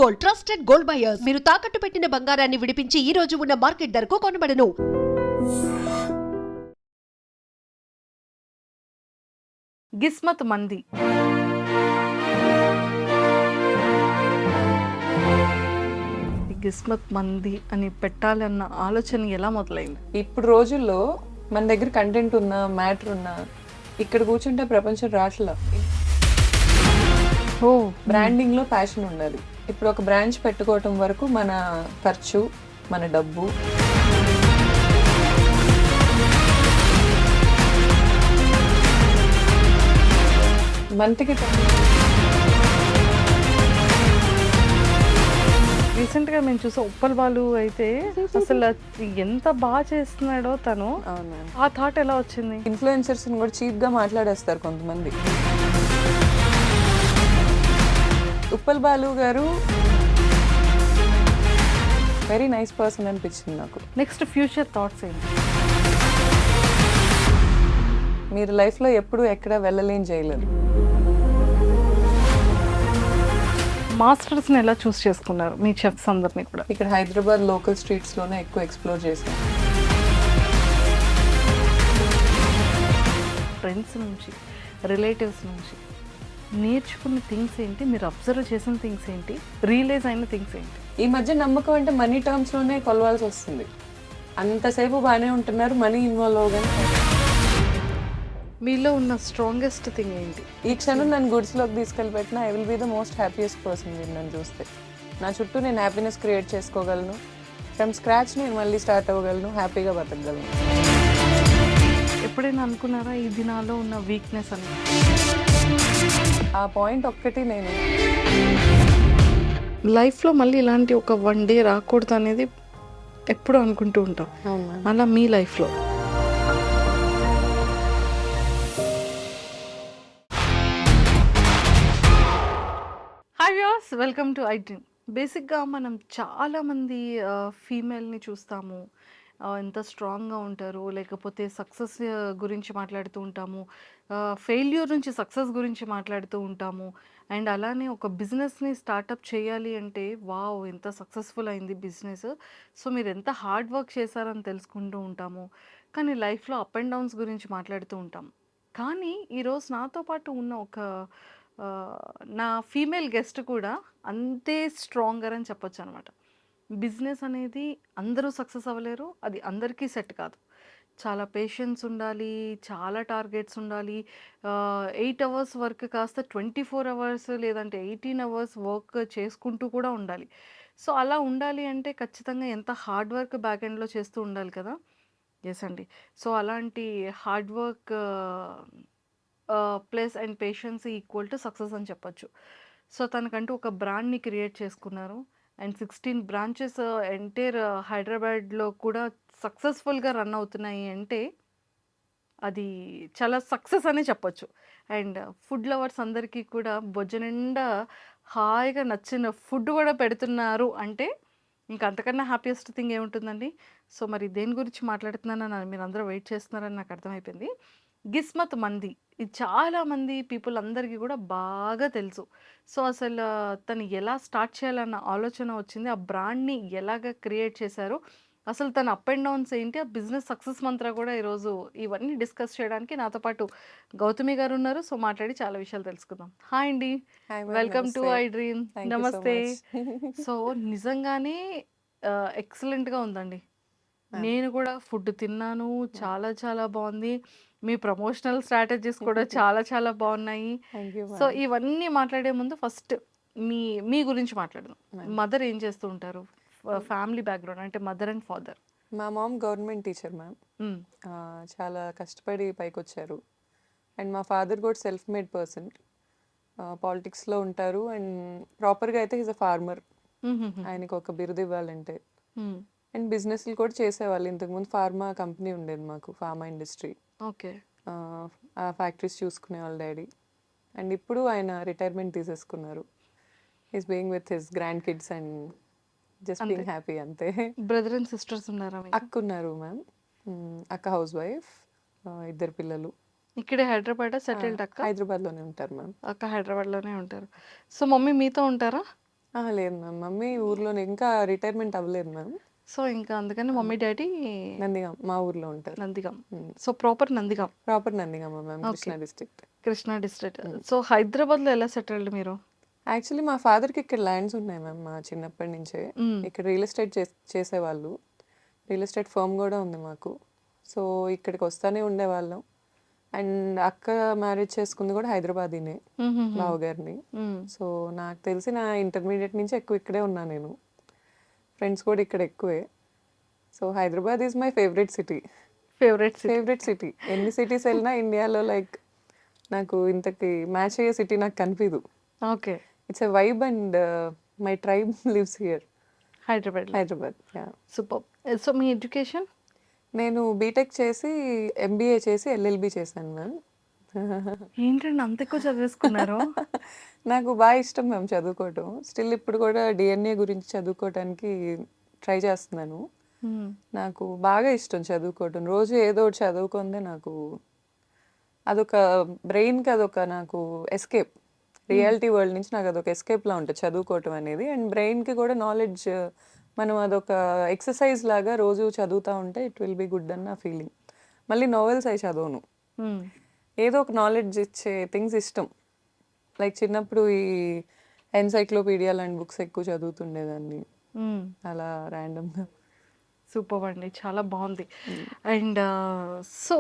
Gold, trusted gold buyers. మీరు తాకట్టు పెట్టిన బంగారాన్ని విడిపించి ఈ రోజు ఉన్న మార్కెట్ ధరకు కొనబడను. గిస్మత్ మంది గిస్మత్ మంది అని పెట్టాలన్న ఆలోచన ఎలా మొదలైంది? ఇప్పుడు రోజుల్లో మన దగ్గర కంటెంట్ ఉన్నా మ్యాటర్ ఉన్నా ఇక్కడ కూర్చుంటే ప్రపంచం రాట్లా. ఓ బ్రాండింగ్ లో ప్యాషన్ ఉండాలి. ఇప్పుడు ఒక బ్రాంచ్ పెట్టుకోవటం వరకు మన ఖర్చు, మన డబ్బు, మంత్కి రీసెంట్ గా మేము చూసే ఉప్పల్ బాలు అయితే అసలు ఎంత బాగా చేస్తున్నాడో తను. అవును. ఆ థాట్ ఎలా వచ్చింది? ఇన్ఫ్లుయెన్సర్స్ కూడా చీప్ గా మాట్లాడేస్తారు కొంతమంది. ఉప్పల్ బాలు గారు వెరీ నైస్ పర్సన్ అనిపించింది నాకు. నెక్స్ట్ ఫ్యూచర్ థాట్స్ ఏంటి? మీరు లైఫ్లో ఎప్పుడు ఎక్కడ వెళ్ళలేని చేయలేరు. మాస్టర్స్ని ఎలా చూస్ చేసుకున్నారు మీ చెఫ్స్ అందరినీ కూడా? ఇక్కడ హైదరాబాద్ లోకల్ స్ట్రీట్స్లోనే ఎక్కువ ఎక్స్ప్లోర్ చేశాను. ఫ్రెండ్స్ నుంచి, రిలేటివ్స్ నుంచి నేర్చుకున్న థింగ్స్ ఏంటి? మీరు అబ్జర్వ్ చేసిన థింగ్స్ ఏంటి? రియలైజ్ అయిన థింగ్స్ ఏంటి? ఈ మధ్య నమ్మకం అంటే మనీ టర్మ్స్లోనే కొలవాల్సి వస్తుంది. అంతసేపు బాగానే ఉంటున్నారు, మనీ ఇన్వాల్వ్ అవగానే మీలో ఉన్న స్ట్రాంగెస్ట్ థింగ్ ఏంటి? ఈ క్షణం నన్ను గుడ్స్లోకి తీసుకెళ్ళి పెట్టినా I will be the most happiest person. మీరు నన్ను చూస్తే నా చుట్టూ నేను హ్యాపీనెస్ క్రియేట్ చేసుకోగలను. ఫ్రమ్ స్క్రాచ్ నేను మళ్ళీ స్టార్ట్ అవ్వగలను, హ్యాపీగా బతకగలను. ఎప్పుడైనా అనుకున్నారా ఇది నాలో ఉన్న వీక్నెస్ అని? ఆ పాయింట్ ఒక్కటి నేను లైఫ్లో మళ్ళీ ఇలాంటి ఒక వన్ డే రాకూడదు అనేది ఎప్పుడు అనుకుంటూ ఉంటాం. అలా మీ లైఫ్లో hi viewers, welcome to I dream. బేసిక్గా మనం చాలామంది ఫీమేల్ని చూస్తాము, ఎంత స్ట్రాంగ్గా ఉంటారు, లేకపోతే సక్సెస్ గురించి మాట్లాడుతూ ఉంటాము, ఫెయిల్యూర్ నుంచి సక్సెస్ గురించి మాట్లాడుతూ ఉంటాము. అండ్ అలానే ఒక బిజినెస్ని స్టార్టప్ చేయాలి అంటే వావ్ ఎంత సక్సెస్ఫుల్ అయింది బిజినెస్, సో మీరు ఎంత హార్డ్ వర్క్ చేశారని తెలుసుకుంటూ ఉంటాము. కానీ లైఫ్లో అప్ అండ్ డౌన్స్ గురించి మాట్లాడుతూ ఉంటాం. కానీ ఈరోజు నాతో పాటు ఉన్న ఒక నా ఫీమేల్ గెస్ట్ కూడా అంతే స్ట్రాంగర్ అని చెప్పొచ్చు అనమాట. బిజినెస్ అనేది అందరూ సక్సెస్ అవ్వలేరు, అది అందరికీ సెట్ కాదు. చాలా పేషెన్స్ ఉండాలి, చాలా టార్గెట్స్ ఉండాలి. 8 అవర్స్ వర్క్ కాస్త 24 అవర్స్ లేదంటే 18 అవర్స్ వర్క్ చేసుకుంటూ కూడా ఉండాలి. సో అలా ఉండాలి అంటే ఖచ్చితంగా ఎంత హార్డ్ వర్క్ బ్యాక్ ఎండ్లో చేస్తూ ఉండాలి కదా. ఎస్ అండి. సో అలాంటి hard work plus and patience equal to success అని చెప్పొచ్చు. సో తనకంటూ ఒక బ్రాండ్ని క్రియేట్ చేసుకున్నారు. అండ్ 16 బ్రాంచెస్ ఎంటైర్ హైదరాబాద్లో కూడా సక్సెస్ఫుల్గా రన్ అవుతున్నాయి అంటే అది చాలా సక్సెస్ అనే చెప్పొచ్చు. అండ్ ఫుడ్ లవర్స్ అందరికీ కూడా బొజ్జ నిండా హాయిగా నచ్చిన ఫుడ్ కూడా పెడుతున్నారు అంటే ఇంకా అంతకన్నా హ్యాపీయెస్ట్ థింగ్ ఏముంటుందండి. సో మరి దేని గురించి మాట్లాడుతున్నానని మీరు అందరూ వెయిట్ చేస్తున్నారని నాకు అర్థమైపోయింది. గిస్మత్ మంది, ఇది చాలామంది పీపుల్ అందరికీ కూడా బాగా తెలుసు. సో అసలు తను ఎలా స్టార్ట్ చేయాలన్న ఆలోచన వచ్చింది, ఆ బ్రాండ్ని ఎలాగ క్రియేట్ చేశారు, అసలు తన అప్ అండ్ డౌన్స్ ఏంటి, ఆ బిజినెస్ సక్సెస్ మంత్ర కూడా ఈరోజు ఇవన్నీ డిస్కస్ చేయడానికి నాతో పాటు గౌతమి గారు ఉన్నారు. సో మాట్లాడి చాలా విషయాలు తెలుసుకుందాం. హాయ్ అండి, వెల్కమ్ టు ఐ డ్రీమ్. నమస్తే. సో నిజంగానే ఎక్సలెంట్గా ఉందండి. నేను కూడా ఫుడ్ తిన్నాను, చాలా చాలా బాగుంది. మీ ప్రమోషనల్ స్ట్రాటజీస్ కూడా చాలా చాలా బాగున్నాయి. సో ఇవన్నీ మాట్లాడే ముందు ఫస్ట్ మీ మీ గురించి మాట్లాడదాం. మదర్ ఏం చేస్తూ ఉంటారు, ఫ్యామిలీ బ్యాక్గ్రౌండ్ అంటే మదర్ అండ్ ఫాదర్? మా మామ్ గవర్నమెంట్ టీచర్ మ్యామ్. చాలా కష్టపడి పైకి వచ్చారు. అండ్ మా ఫాదర్ కూడా సెల్ఫ్ మేడ్ పర్సన్, పాలిటిక్స్లో ఉంటారు. అండ్ ప్రాపర్గా అయితే ఈజ్ అ ఫార్మర్. ఆయనకు ఒక బిరుదు ఇవ్వాలంటే. అండ్ బిజినెస్లు కూడా చేసేవాళ్ళు. ఇంతకుముందు ఫార్మా కంపెనీ ఉండేది మాకు, ఫార్మా ఇండస్ట్రీ. ఓకే. ఆ ఫ్యాక్టరీస్ చూసుకునేవాళ్ళు డాడీ. అండ్ ఇప్పుడు ఆయన రిటైర్మెంట్ తీసేసుకున్నారు. Is being with his grand kids and just being happy అంతే. బ్రదర్ అండ్ సిస్టర్స్ ఉన్నారా? అక్క ఉన్నారు మ్యామ్. అక్క హౌస్ వైఫ్, 2 పిల్లలు. ఇక్కడే హైదరాబాద్ సెటిల్డ్? అక్క హైదరాబాద్లోనే ఉంటారు మ్యామ్. అక్క హైదరాబాద్లోనే ఉంటారు. సో మమ్మీ మీతో ఉంటారా? లేదు మ్యామ్. మమ్మీ ఊర్లోనే ఇంకా రిటైర్మెంట్ అవ్వలేదు మ్యామ్. సో ఇంకా అందుకని మమ్మీ డాడీ నందిగాం మా ఊర్లో ఉంటారు. Nandigam. So proper Nandigam, proper Nandigama ma'am, okay. Krishna district. Krishna district. So హైదరాబాద్లో ఎలా సెటిల్డ్ మీరు? యాక్చువల్లీ మా ఫాదర్కి ఇక్కడ ల్యాండ్స్ ఉన్నాయి మ్యామ్ మా చిన్నప్పటి నుంచే. మ్మ్. ఇక్కడ రియల్ ఎస్టేట్ చేసేవాళ్ళు. రియల్ ఎస్టేట్ ఫర్మ్ కూడా ఉంది మాకు. సో ఇక్కడికి వస్తానే ఉండేవాళ్ళం. అండ్ అక్క మ్యారేజ్ చేసుకుంది కూడా హైదరాబాదీనే, బావగారిని. సో నాకు తెలిసి నా ఇంటర్మీడియట్ నుంచి ఎక్కువ ఇక్కడే ఉన్నా నేను. ఫ్రెండ్స్ కూడా ఇక్కడ ఎక్కువే. So Hyderabad is my favourite city. Favourite city. ఎన్ని సిటీస్ వెళ్ళినా ఇండియాలో లైక్ నాకు ఇంతకి మ్యాచ్ అయ్యే సిటీ నాకు కనిపించదు. Okay. It's a vibe and my tribe lives here. Hyderabad. Yeah. Super. So me education? నేను బీటెక్ చేసి ఎంబీఏ చేసి ఎల్ఎల్బి చేశాను మ్యామ్. ఏంటండి అంత ఎక్కువ చదివేసుకున్నారు? నాకు బాగా ఇష్టం మ్యామ్ చదువుకోవటం. స్టిల్ ఇప్పుడు కూడా డిఎన్ఏ గురించి చదువుకోవటానికి ట్రై చేస్తున్నాను. నాకు బాగా ఇష్టం చదువుకోవటం. రోజు ఏదో ఒకటి చదువుకుందే నాకు అదొక బ్రెయిన్కి అదొక నాకు ఎస్కేప్. రియాలిటీ వరల్డ్ నుంచి నాకు అదొక ఎస్కేప్లా ఉంటుంది చదువుకోవటం అనేది. అండ్ బ్రెయిన్కి కూడా నాలెడ్జ్, మనం అదొక ఎక్సర్సైజ్ లాగా రోజు చదువుతూ ఉంటే ఇట్ విల్ బి గుడ్ అన్న ఫీలింగ్. మళ్ళీ నావెల్స్ అయి చదవను, ఏదో ఒక నాలెడ్జ్ ఇచ్చే థింగ్స్ ఇష్టం. లైక్ చిన్నప్పుడు ఈ ఎన్సైక్లోపీడియా లాంటి బుక్స్ ఎక్కువ చదువుతుండేదాన్ని అలా ర్యాండమ్గా. సూపర్ అండి, చాలా బాగుంది. అండ్ సో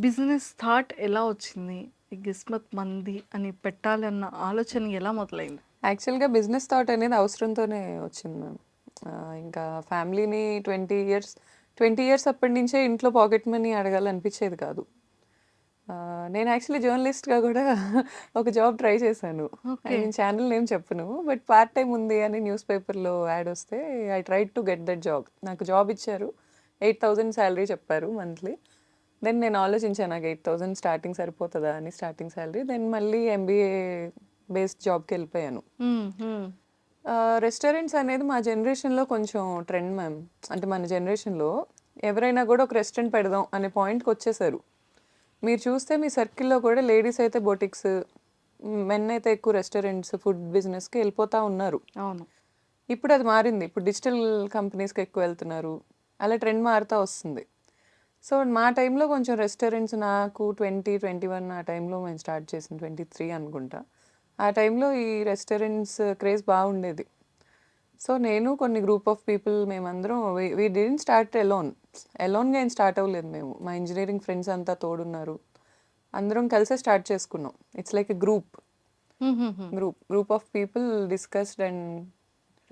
బిజినెస్ థాట్ ఎలా వచ్చింది? ఈ కిస్మత్ మంది అని పెట్టాలన్న ఆలోచన ఎలా మొదలైంది? యాక్చువల్గా బిజినెస్ థాట్ అనేది అవసరంతోనే వచ్చింది మ్యామ్. ఇంకా ఫ్యామిలీని 20 ఇయర్స్ అప్పటి నుంచే ఇంట్లో పాకెట్ మనీ అడగాలనిపించేది కాదు. నేను యాక్చువల్లీ జర్నలిస్ట్గా కూడా ఒక జాబ్ ట్రై చేశాను. నేను ఛానల్ నేమ్ చెప్పను, బట్ పార్ట్ టైం ఉంది అని న్యూస్ పేపర్లో యాడ్ వస్తే I try to get that job. నాకు జాబ్ ఇచ్చారు, 8,000 శాలరీ చెప్పారు మంత్లీ. దెన్ నేను ఆలోచించాను నాకు 8,000 స్టార్టింగ్ సరిపోతుందా అని, స్టార్టింగ్ శాలరీ. దెన్ మళ్ళీ ఎంబీఏ బేస్డ్ జాబ్కి వెళ్ళిపోయాను. రెస్టారెంట్స్ అనేది మా జనరేషన్లో కొంచెం ట్రెండ్ మ్యామ్. అంటే మన జనరేషన్లో ఎవరైనా కూడా ఒక రెస్టారెంట్ పెడదాం అనే పాయింట్కి వచ్చేసారు. మీరు చూస్తే మీ సర్కిల్లో కూడా లేడీస్ అయితే బొటిక్స్, మెన్ అయితే ఎక్కువ రెస్టారెంట్స్, ఫుడ్ బిజినెస్కి వెళ్ళిపోతూ ఉన్నారు. అవును. ఇప్పుడు అది మారింది. ఇప్పుడు డిజిటల్ కంపెనీస్కి ఎక్కువ వెళ్తున్నారు. అలా ట్రెండ్ మారుతూ వస్తుంది. సో మా టైంలో కొంచెం రెస్టారెంట్స్, నాకు 2021 ఆ టైంలో మేము స్టార్ట్ చేసింది, 23 అనుకుంటా. ఆ టైంలో ఈ రెస్టారెంట్స్ క్రేజ్ బాగుండేది. సో నేను కొన్ని గ్రూప్ ఆఫ్ పీపుల్ మేమందరం వీ డిడెంట్ స్టార్ట్ ఎలోన్గా ఏం స్టార్ట్ అవ్వలేదు మేము. మా ఇంజనీరింగ్ ఫ్రెండ్స్ అంతా తోడున్నారు, అందరం కలిసే స్టార్ట్ చేసుకున్నాం. It's like a group of people discussed and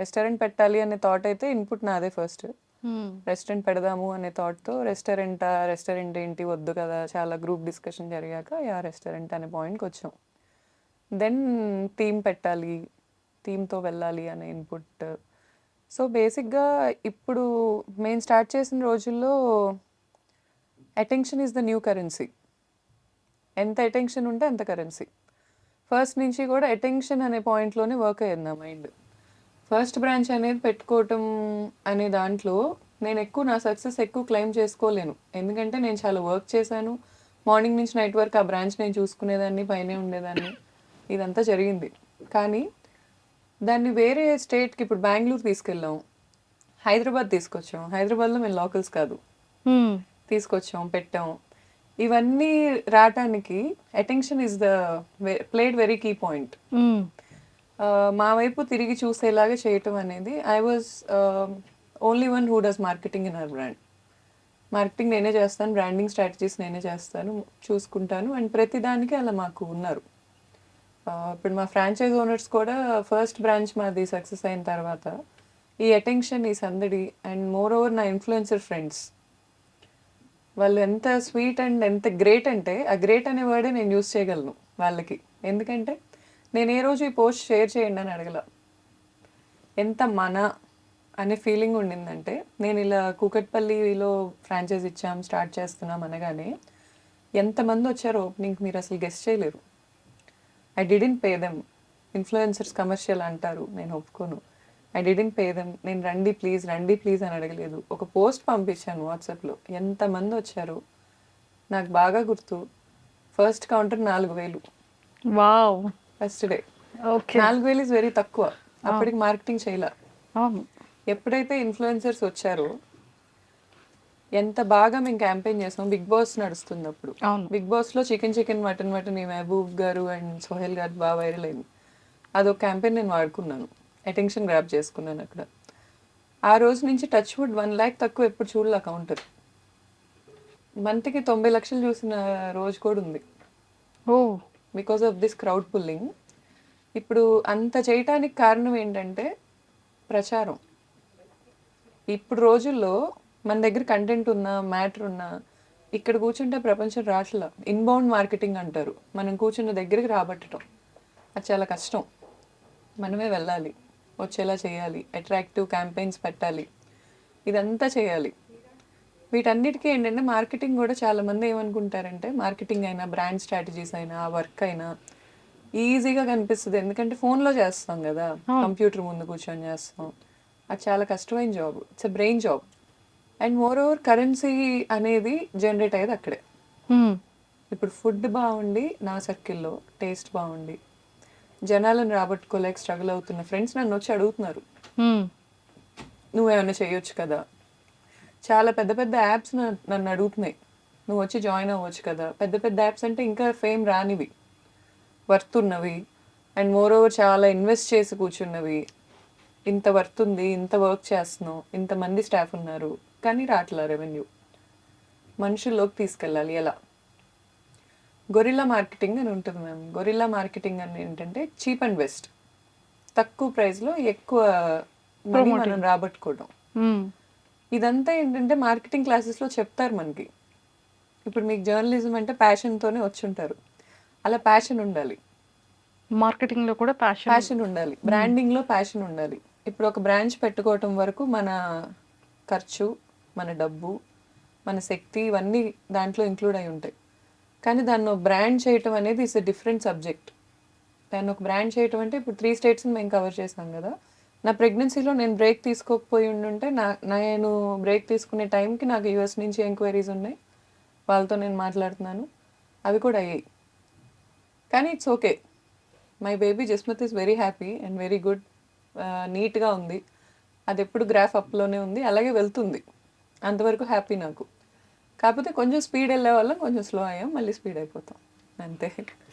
restaurant పెట్టాలి అనే థాట్ అయితే ఇన్పుట్ నాదే ఫస్ట్. రెస్టారెంట్ పెడదాము అనే థాట్తో రెస్టారెంట్ ఏంటి వద్దు కదా, చాలా గ్రూప్ డిస్కషన్ జరిగాక రెస్టారెంట్ అనే పాయింట్కి వచ్చాం. దెన్ థీమ్ పెట్టాలి, థీమ్తో వెళ్ళాలి అనే ఇన్పుట్. సో బేసిక్గా ఇప్పుడు మేము స్టార్ట్ చేసిన రోజుల్లో attention is the new currency. ఎంత అటెన్షన్ ఉంటే అంత కరెన్సీ. ఫస్ట్ నుంచి కూడా అటెన్షన్ అనే పాయింట్లోనే వర్క్ అయ్యింది నా మైండ్. ఫస్ట్ బ్రాంచ్ అనేది పెట్టుకోవటం అనే దాంట్లో నేను నా సక్సెస్ ఎక్కువ క్లెయిమ్ చేసుకోలేను. ఎందుకంటే నేను చాలా వర్క్ చేశాను. మార్నింగ్ నుంచి నైట్ వరకు ఆ బ్రాంచ్ నేను చూసుకునేదాన్ని, పైనే ఉండేదాన్ని, ఇదంతా జరిగింది. కానీ దాన్ని వేరే స్టేట్కి, ఇప్పుడు బెంగళూరు తీసుకెళ్ళాం, హైదరాబాద్ తీసుకొచ్చాం. హైదరాబాద్లో మేము లోకల్స్ కాదు, తీసుకొచ్చాం, పెట్టాం. ఇవన్నీ రావటానికి attention is the played very key point. మా వైపు తిరిగి చూసేలాగా చేయటం అనేది. I was only one who does marketing in our brand. Marketing నేనే చేస్తాను, బ్రాండింగ్ స్ట్రాటజీస్ నేనే చేస్తాను, చూసుకుంటాను. అండ్ ప్రతిదానికి అలా మాకు ఉన్నారు. ఇప్పుడు మా ఫ్రాంచైజ్ ఓనర్స్ కూడా ఫస్ట్ బ్రాంచ్ మాది సక్సెస్ అయిన తర్వాత ఈ అటెన్షన్, ఈ సందడి, అండ్ మోర్ ఓవర్ నా ఇన్ఫ్లుయెన్సర్ ఫ్రెండ్స్ వాళ్ళు ఎంత స్వీట్ అండ్ ఎంత గ్రేట్ అంటే, ఆ గ్రేట్ అనే వర్డే నేను యూస్ చేయగలను వాళ్ళకి. ఎందుకంటే నేను ఏ రోజు ఈ పోస్ట్ షేర్ చేయండి అని అడగల. ఎంత మన అనే ఫీలింగ్ ఉండిందంటే, నేను ఇలా కూకట్పల్లిలో ఫ్రాంచైజ్ ఇచ్చాం, స్టార్ట్ చేస్తున్నాం అనగానే ఎంతమంది వచ్చారో ఓపెనింగ్ మీరు అసలు గెస్ట్ చేయలేరు. I didn't pay them. Influencers commercial అంటారు, నేను ఒప్పుకోను. I didn't pay them. నేను రండి ప్లీజ్ అని అడగలేదు. ఒక పోస్ట్ పంపించాను వాట్సాప్లో, ఎంతమంది వచ్చారు నాకు బాగా గుర్తు. First counter 4,000. Wow. First day okay. 4,000 is very తక్కువ. అప్పటికి మార్కెటింగ్ చేయలే. అవును. ఎప్పుడైతే ఇన్ఫ్లుయెన్సర్స్ వచ్చారో ఎంత బాగా మేము క్యాంపెయిన్ చేసాం. బిగ్ బాస్ నడుస్తుంది అప్పుడు. అవును. బిగ్ బాస్లో చికెన్ మటన్ ఈ మహబూబ్ గారు అండ్ సోహెల్ గారు బాగా వైరల్ అయింది. అదొక క్యాంపెయిన్ నేను వాడుకున్నాను, అటెన్షన్ గ్రాప్ చేసుకున్నాను అక్కడ. ఆ రోజు నుంచి టచ్ వుడ్ 1 lakh తక్కువ ఎప్పుడు చూడలే కౌంటర్. మంత్కి 90 లక్షలు చూసిన రోజు కూడా ఉంది ఓ because of this crowd pulling. ఇప్పుడు అంత చేయటానికి కారణం ఏంటంటే ప్రచారం. ఇప్పుడు రోజుల్లో మన దగ్గర కంటెంట్ ఉన్నా మ్యాటర్ ఉన్నా ఇక్కడ కూర్చుంటే ప్రపంచం రాట్లా. ఇన్బౌండ్ మార్కెటింగ్ అంటారు, మనం కూర్చున్న దగ్గరికి రాబట్టడం. అది చాలా కష్టం. మనమే వెళ్ళాలి, వచ్చేలా చేయాలి, అట్రాక్టివ్ క్యాంపెయిన్స్ పెట్టాలి, ఇదంతా చేయాలి. వీటన్నిటికీ ఏంటంటే మార్కెటింగ్ కూడా చాలామంది ఏమనుకుంటారంటే మార్కెటింగ్ అయినా బ్రాండ్ స్ట్రాటజీస్ అయినా ఆ వర్క్ అయినా ఈజీగా కనిపిస్తుంది, ఎందుకంటే ఫోన్లో చేస్తాం కదా, కంప్యూటర్ ముందు కూర్చొని చేస్తాం. అది చాలా కష్టమైన job, it's a brain job. And more over currency అనేది జనరేట్ అయ్యేది అక్కడే. ఇప్పుడు ఫుడ్ బాగుండి నా సర్కిల్లో టేస్ట్ బాగుండి జనాలను రాబట్టుకోలేక స్ట్రగుల్ అవుతున్న ఫ్రెండ్స్ నన్ను వచ్చి అడుగుతున్నారు, నువ్వేమైనా చేయొచ్చు కదా. చాలా పెద్ద పెద్ద యాప్స్ నన్ను అడుగుతున్నాయి, నువ్వు వచ్చి జాయిన్ అవ్వచ్చు కదా. పెద్ద పెద్ద యాప్స్ అంటే ఇంకా ఫేమ్ రానివి, వర్త్ ఉన్నవి, అండ్ మోర్ ఓవర్ చాలా ఇన్వెస్ట్ చేసి కూర్చున్నవి. ఇంత వర్త్ ఉంది, ఇంత వర్క్ చేస్తున్నావు, ఇంతమంది స్టాఫ్ ఉన్నారు, కానీ రాట్లా రెవెన్యూ. మనుషుల్లోకి తీసుకెళ్ళాలి ఎలా? గొరిల్లా మార్కెటింగ్ అని ఉంటుంది మ్యామ్. గొరిల్లా మార్కెటింగ్ అని ఏంటంటే చీప్ అండ్ బెస్ట్, తక్కువ ప్రైస్లో ఎక్కువ మనీ మనం రాబట్టుకోవడం. ఇదంతా ఏంటంటే మార్కెటింగ్ క్లాసెస్లో చెప్తారు మనకి. ఇప్పుడు మీకు జర్నలిజం అంటే ప్యాషన్తోనే వచ్చి ఉంటారు, అలా ప్యాషన్ ఉండాలి. మార్కెటింగ్లో కూడా ప్యాషన్ ఉండాలి, బ్రాండింగ్లో ప్యాషన్ ఉండాలి. ఇప్పుడు ఒక బ్రాంచ్ పెట్టుకోవటం వరకు మన ఖర్చు, మన డబ్బు, మన శక్తి ఇవన్నీ దాంట్లో ఇంక్లూడ్ అయి ఉంటాయి. కానీ దాన్ని ఒక బ్రాండ్ చేయటం అనేది ఇట్స్ ఎ డిఫరెంట్ సబ్జెక్ట్. దాన్ని ఒక బ్రాండ్ చేయటం అంటే ఇప్పుడు 3 స్టేట్స్ని మేము కవర్ చేసాం కదా. నా ప్రెగ్నెన్సీలో నేను బ్రేక్ తీసుకోకపోయి ఉండుంటే నేను బ్రేక్ తీసుకునే టైంకి నాకు యూఎస్ నుంచి ఎంక్వైరీస్ ఉన్నాయి, వాళ్ళతో నేను మాట్లాడుతున్నాను, అవి కూడా అయ్యాయి. కానీ it's okay, my baby Jasmat is very happy and very good, నీట్గా ఉంది. అది ఎప్పుడు గ్రాఫ్ అప్లోనే ఉంది, అలాగే వెళ్తుంది, అంతవరకు హ్యాపీ నాకు. కాకపోతే కొంచెం స్పీడ్ వెళ్ళే వాళ్ళం, కొంచెం స్లో అయ్యాం, మళ్ళీ స్పీడ్ అయిపోతాం అంతే.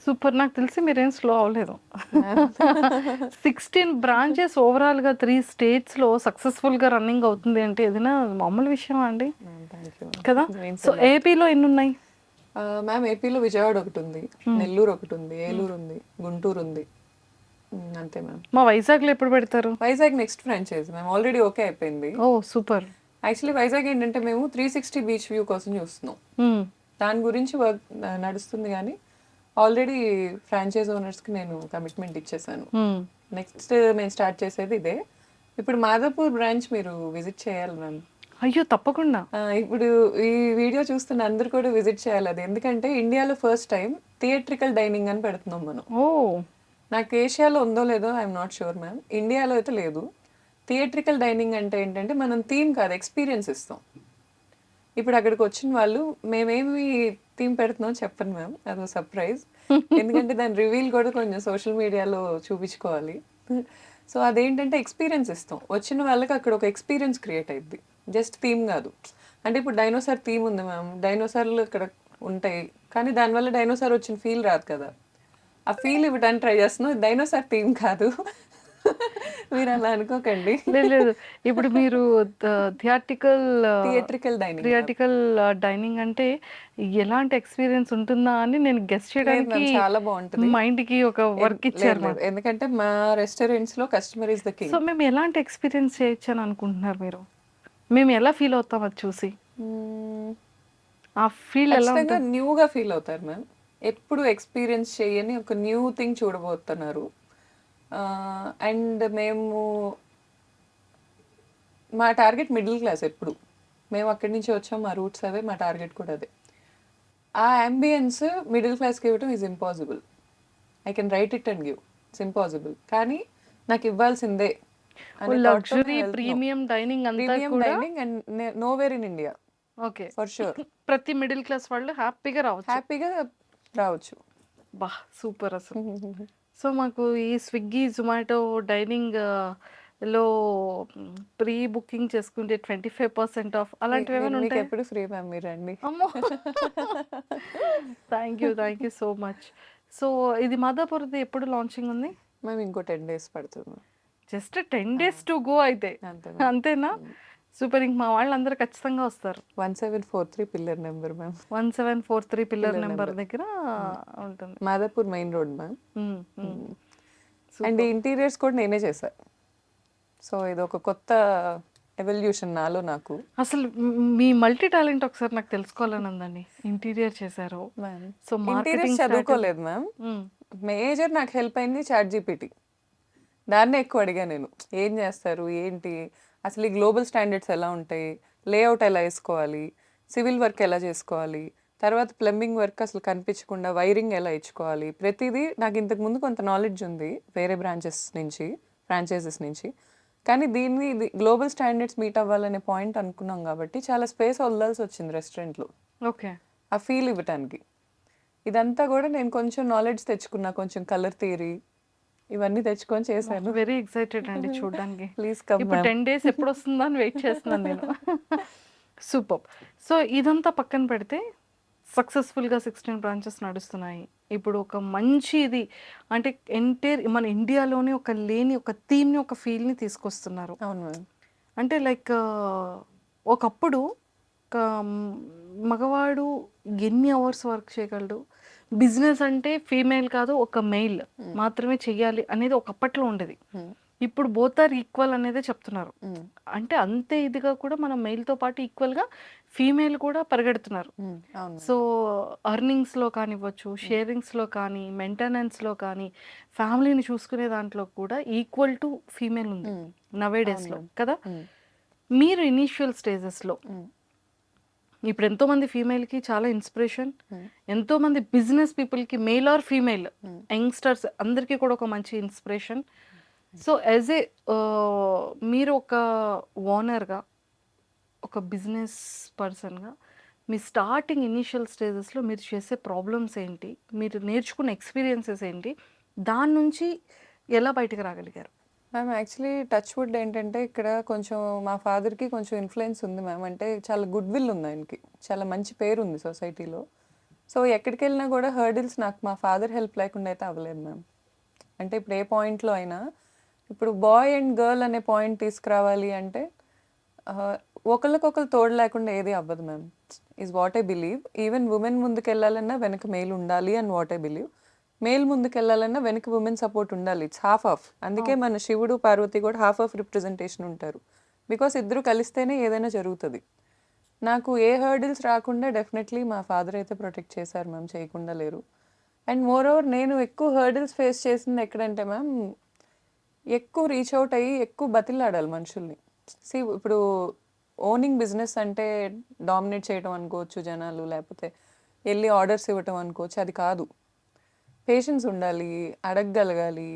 సూపర్. నాకు తెలిసి మీరేం స్లో అవ్వలేదు. 16 బ్రాంచెస్ ఓవరాల్గా 3 స్టేట్స్లో సక్సెస్ఫుల్గా రన్నింగ్ అవుతుంది అంటే ఏదైనా మామూలు విషయమా అండి కదా? సో ఏపీలో ఎన్ని ఉన్నాయి మ్యామ్? ఏపీలో విజయవాడ ఒకటి ఉంది, నెల్లూరు ఒకటి ఉంది, ఏలూరు ఉంది, గుంటూరు ఉంది, అంతే మ్యామ్. మా వైజాగ్లో ఎప్పుడు పెడతారు? Vizag next franchise ma'am, already okay అయిపోయింది. ఓ సూపర్. యాక్చువల్లీ వైజాగ్ ఏంటంటే మేము 360 బీచ్ వ్యూ కోసం చూస్తున్నాం, దాని గురించి వర్క్ నడుస్తుంది. కానీ ఆల్రెడీ ఫ్రాంచైజ్ ఓనర్స్కి నేను కమిట్మెంట్ ఇచ్చేసాను. నెక్స్ట్ మేము స్టార్ట్ చేసేది ఇదే. ఇప్పుడు మాదాపూర్ బ్రాంచ్ మీరు విజిట్ చేయాలి మ్యామ్. అయ్యో తప్పకుండా. ఇప్పుడు ఈ వీడియో చూస్తున్న అందరు కూడా విజిట్ చేయాలి అది, ఎందుకంటే ఇండియాలో ఫస్ట్ టైం థియేట్రికల్ డైనింగ్ అని పెడుతున్నాం మనం. ఓ నాకు ఏషియాలో ఉందో లేదో ఐఎమ్ నాట్ షూర్ మ్యామ్, ఇండియాలో అయితే లేదు. థియేట్రికల్ డైనింగ్ అంటే ఏంటంటే మనం థీమ్ కాదు, ఎక్స్పీరియన్స్ ఇస్తాం. ఇప్పుడు అక్కడికి వచ్చిన వాళ్ళు మేమేమి థీమ్ పెడుతున్నాం చెప్పను మ్యామ్, అదో సర్ప్రైజ్. ఎందుకంటే దాని రివీల్ కూడా కొంచెం సోషల్ మీడియాలో చూపించుకోవాలి. సో అదేంటంటే ఎక్స్పీరియన్స్ ఇస్తాం, వచ్చిన వాళ్ళకి అక్కడ ఒక ఎక్స్పీరియన్స్ క్రియేట్ అయ్యిద్ది, జస్ట్ థీమ్ కాదు. అంటే ఇప్పుడు డైనోసార్ థీమ్ ఉంది మ్యామ్, డైనోసార్లు ఇక్కడ ఉంటాయి, కానీ దానివల్ల డైనోసార్ వచ్చిన ఫీల్ రాదు కదా. ఆ ఫీల్ ఇవ్వడానికి ట్రై చేస్తున్నాం, డైనోసార్ థీమ్ కాదు, మీరు అలా అనుకోకండి. లేదు ఇప్పుడు మీరు థియేట్రికల్ డైనింగ్ అంటే ఎలాంటి ఎక్స్పీరియన్స్ ఉంటుందా అని నేను గెస్ చేయడానికి చాలా బాగుంటుంది. మైండ్కి ఒక వర్క్ ఇచ్చారు. ఎందుకంటే మా రెస్టారెంట్స్ లో customer is the king. So మేము ఎలాంటి ఎక్స్పీరియన్స్ చేయొచ్చు అని అనుకుంటున్నారు మీరు? మేము ఎలా ఫీల్ అవుతాం అది చూసి? ఆ ఫీల్ ఎలా ఉంటుంది? న్యూగా ఫీల్ అవుతారు మ్యామ్. ఎప్పుడు ఎక్స్పీరియన్స్ చేయని ఒక న్యూ థింగ్ చూడబోతున్నారు. అండ్ మా టార్గెట్ మిడిల్ క్లాస్. ఎప్పుడు మేము అక్కడి నుంచి వచ్చాం, మా రూట్స్ అవే, మా టార్గెట్ కూడా అదే. ఆ అంబియన్స్ మిడిల్ క్లాస్కి ఇవ్వడం is impossible. I can write it and give, it's impossible. కానీ నాకు ఇవ్వాల్సిందే. లగ్జరీ ప్రీమియం డైనింగ్ అంతా కూడా and nowhere in India. Okay, for sure. ప్రతి మిడిల్ క్లాస్ వాళ్ళు హ్యాపీగా రావచ్చు. బా సూపర్ అసలు. సో, మాకు ఈ స్విగ్గీ, జొమాటో డైనింగ్ లో ప్రీ బుకింగ్ చేసుకుంటే 25% ఆఫ్ అలాంటివేమైనా మీకు ఉంటాయా? ఎప్పుడు ఫ్రీ మ్యామ్, మీరు రండి. అమ్మో! Thank you so much. So, ఇది మాదాపూర్‌ది ఎప్పుడు లాంచింగ్ ఉంది? మ్యామ్ ఇంకో 10 డేస్ పడుతుంది ma'am. Just 10 days to go అయితే. అంతే మ్యామ్. అంతేనా? సూపర్. ఇంక మా వాళ్ళందరూ ఖచ్చితంగా వస్తారు. 1743 pillar number ma'am. 1743 pillar pillar number number. దగ్గర ఉంటుంది. Madhapur main road ma'am. హ్మ్. హ్మ్. And super. ఇంటీరియర్స్ కూడా నేనే చేశా. సో ఇది ఒక కొత్త ఎవల్యూషన్ నాలో నాకు. అసలు మీ మల్టీ టాలెంట్ ఒకసారి నాకు తెలుసుకోవాలని ఉందండి. ఇంటీరియర్ చేశారు. Ma'am so, interiors marketing strategy. చదువుకోలేదు మ్యామ్. మేజర్ నాకు హెల్ప్ అయింది చాట్‌జీపీటీ. దాన్నే ఎక్కువ అడిగా నేను. ఏం చేస్తారు? ఏంటి? అసలు ఈ గ్లోబల్ స్టాండర్డ్స్ ఎలా ఉంటాయి? లేఅవుట్ ఎలా వేసుకోవాలి? సివిల్ వర్క్ ఎలా చేసుకోవాలి? తర్వాత ప్లంబింగ్ వర్క్ అసలు కనిపించకుండా వైరింగ్ ఎలా ఇచ్చుకోవాలి? ప్రతిదీ నాకు ఇంతకుముందు కొంత నాలెడ్జ్ ఉంది వేరే బ్రాంచెస్ నుంచి, ఫ్రాంచైజెస్ నుంచి. కానీ దీన్ని ఇది గ్లోబల్ స్టాండర్డ్స్ మీట్ అవ్వాలనే పాయింట్ అనుకున్నాం కాబట్టి చాలా స్పేస్ వదలాల్సి వచ్చింది రెస్టారెంట్లో ఓకే. ఆ ఫీల్ ఇవ్వటానికి. ఇదంతా కూడా నేను కొంచెం నాలెడ్జ్ తెచ్చుకున్నా, కొంచెం కలర్ థియరీ ఇవన్నీ తెచ్చుకొని చేశాను. వెరీ ఎక్సైటెడ్ అండి చూడడానికి. ప్లీజ్ కమ్ ఇప్పుడు మ్యామ్. 10 డేస్ ఎప్పుడు వస్తుందా అని వెయిట్ చేస్తున్నాను నేను. సూపర్. సో, ఇదంతా పక్కన పెడితే సక్సెస్ఫుల్‌గా 16 బ్రాంచెస్ నడుస్తున్నాయి. ఇప్పుడు ఒక మంచి ఇది అంటే మన ఇండియాలోనే ఒక లేని ఒక థీమ్‌ని, ఒక ఫీల్‌ని తీసుకొస్తున్నారు. అవును మ్యామ్. అంటే లైక్ ఒకప్పుడు ఒక మగవాడు ఎన్ని అవర్స్ వర్క్ చేయగలడు? బిజినెస్ అంటే ఫీమేల్ కాదు, ఒక మెయిల్ మాత్రమే చెయ్యాలి అనేది ఒకప్పట్లో ఉండేది. ఇప్పుడు బోత్ ఆర్ ఈక్వల్ అనేదే చెప్తున్నారు. అంటే అంతే ఇదిగా కూడా మనం మెయిల్‌తో పాటు ఈక్వల్‌గా ఫీమేల్ కూడా పరిగెడుతున్నారు. అవును సో, ఎర్నింగ్స్‌లో కానివ్వచ్చు, షేరింగ్స్‌లో కానీ, మెయింటెనెన్స్‌లో కానీ, ఫ్యామిలీని చూసుకునే దాంట్లో కూడా ఈక్వల్ టు ఫీమేల్ ఉంది నవే డేస్‌లో కదా! మీరు ఇనీషియల్ స్టేజెస్‌లో ఇప్పుడు ఎంతోమంది ఫీమేల్‌కి చాలా ఇన్స్పిరేషన్. ఎంతోమంది బిజినెస్ పీపుల్‌కి మెయిల్ ఆర్ ఫీమేల్ యంగ్‌స్టర్స్ అందరికీ కూడా ఒక మంచి ఇన్స్పిరేషన్. సో, యాజ్ ఏ మీరు ఒక ఓనర్‌గా, ఒక బిజినెస్ పర్సన్‌గా మీ స్టార్టింగ్ ఇనీషియల్ స్టేజెస్‌లో మీరు చేసే ప్రాబ్లమ్స్ ఏంటి? మీరు నేర్చుకున్న ఎక్స్‌పీరియన్సెస్ ఏంటి? దాని నుంచి ఎలా బయటకి రాగలిగారు? మ్యామ్ యాక్చువల్లీ టచ్ వుడ్ ఏంటంటే ఇక్కడ కొంచెం మా ఫాదర్కి కొంచెం ఇన్ఫ్లుయెన్స్ ఉంది మ్యామ్. అంటే చాలా గుడ్ విల్ ఉంది ఆయనకి, చాలా మంచి పేరు ఉంది సొసైటీలో. సో ఎక్కడికి వెళ్ళినా కూడా హర్డిల్స్ నాకు మా ఫాదర్ హెల్ప్ లేకుండా అయితే అవ్వలేదు మ్యామ్. అంటే ఇప్పుడు ఏ పాయింట్లో అయినా ఇప్పుడు బాయ్ అండ్ గర్ల్ అనే పాయింట్ తీసుకురావాలి అంటే ఒకరికొకరు తోడు లేకుండా ఏది అవ్వదు ma'am. Is what I believe. Even women ముందుకు వెళ్ళాలన్నా వెనక మేల్ ఉండాలి అని వాట్ ఐ బిలీవ్. మేల్ ముందుకు వెళ్ళాలన్నా వెనక ఉమెన్ సపోర్ట్ ఉండాలి. It's half of. అందుకే మన శివుడు పార్వతి కూడా హాఫ్ ఆఫ్ రిప్రజెంటేషన్ ఉంటారు. బికాస్ ఇద్దరు కలిస్తేనే ఏదైనా జరుగుతుంది. నాకు ఏ హర్డిల్స్ రాకుండా డెఫినెట్లీ మా ఫాదర్ అయితే ప్రొటెక్ట్ చేశారు మ్యామ్, చేయకుండా లేరు. అండ్ మోర్ ఓవర్ నేను ఎక్కువ హర్డిల్స్ ఫేస్ చేసింది ఎక్కడంటే మ్యామ్, ఎక్కువ రీచ్ అవుట్ అయ్యి ఎక్కువ బతిలాడాలి మనుషుల్ని. ఇప్పుడు ఓనింగ్ బిజినెస్ అంటే డామినేట్ చేయడం అనుకోవచ్చు జనాలు, లేకపోతే వెళ్ళి ఆర్డర్స్ ఇవ్వటం అనుకోవచ్చు. అది కాదు. పేషెన్స్ ఉండాలి, అడగగలగాలి,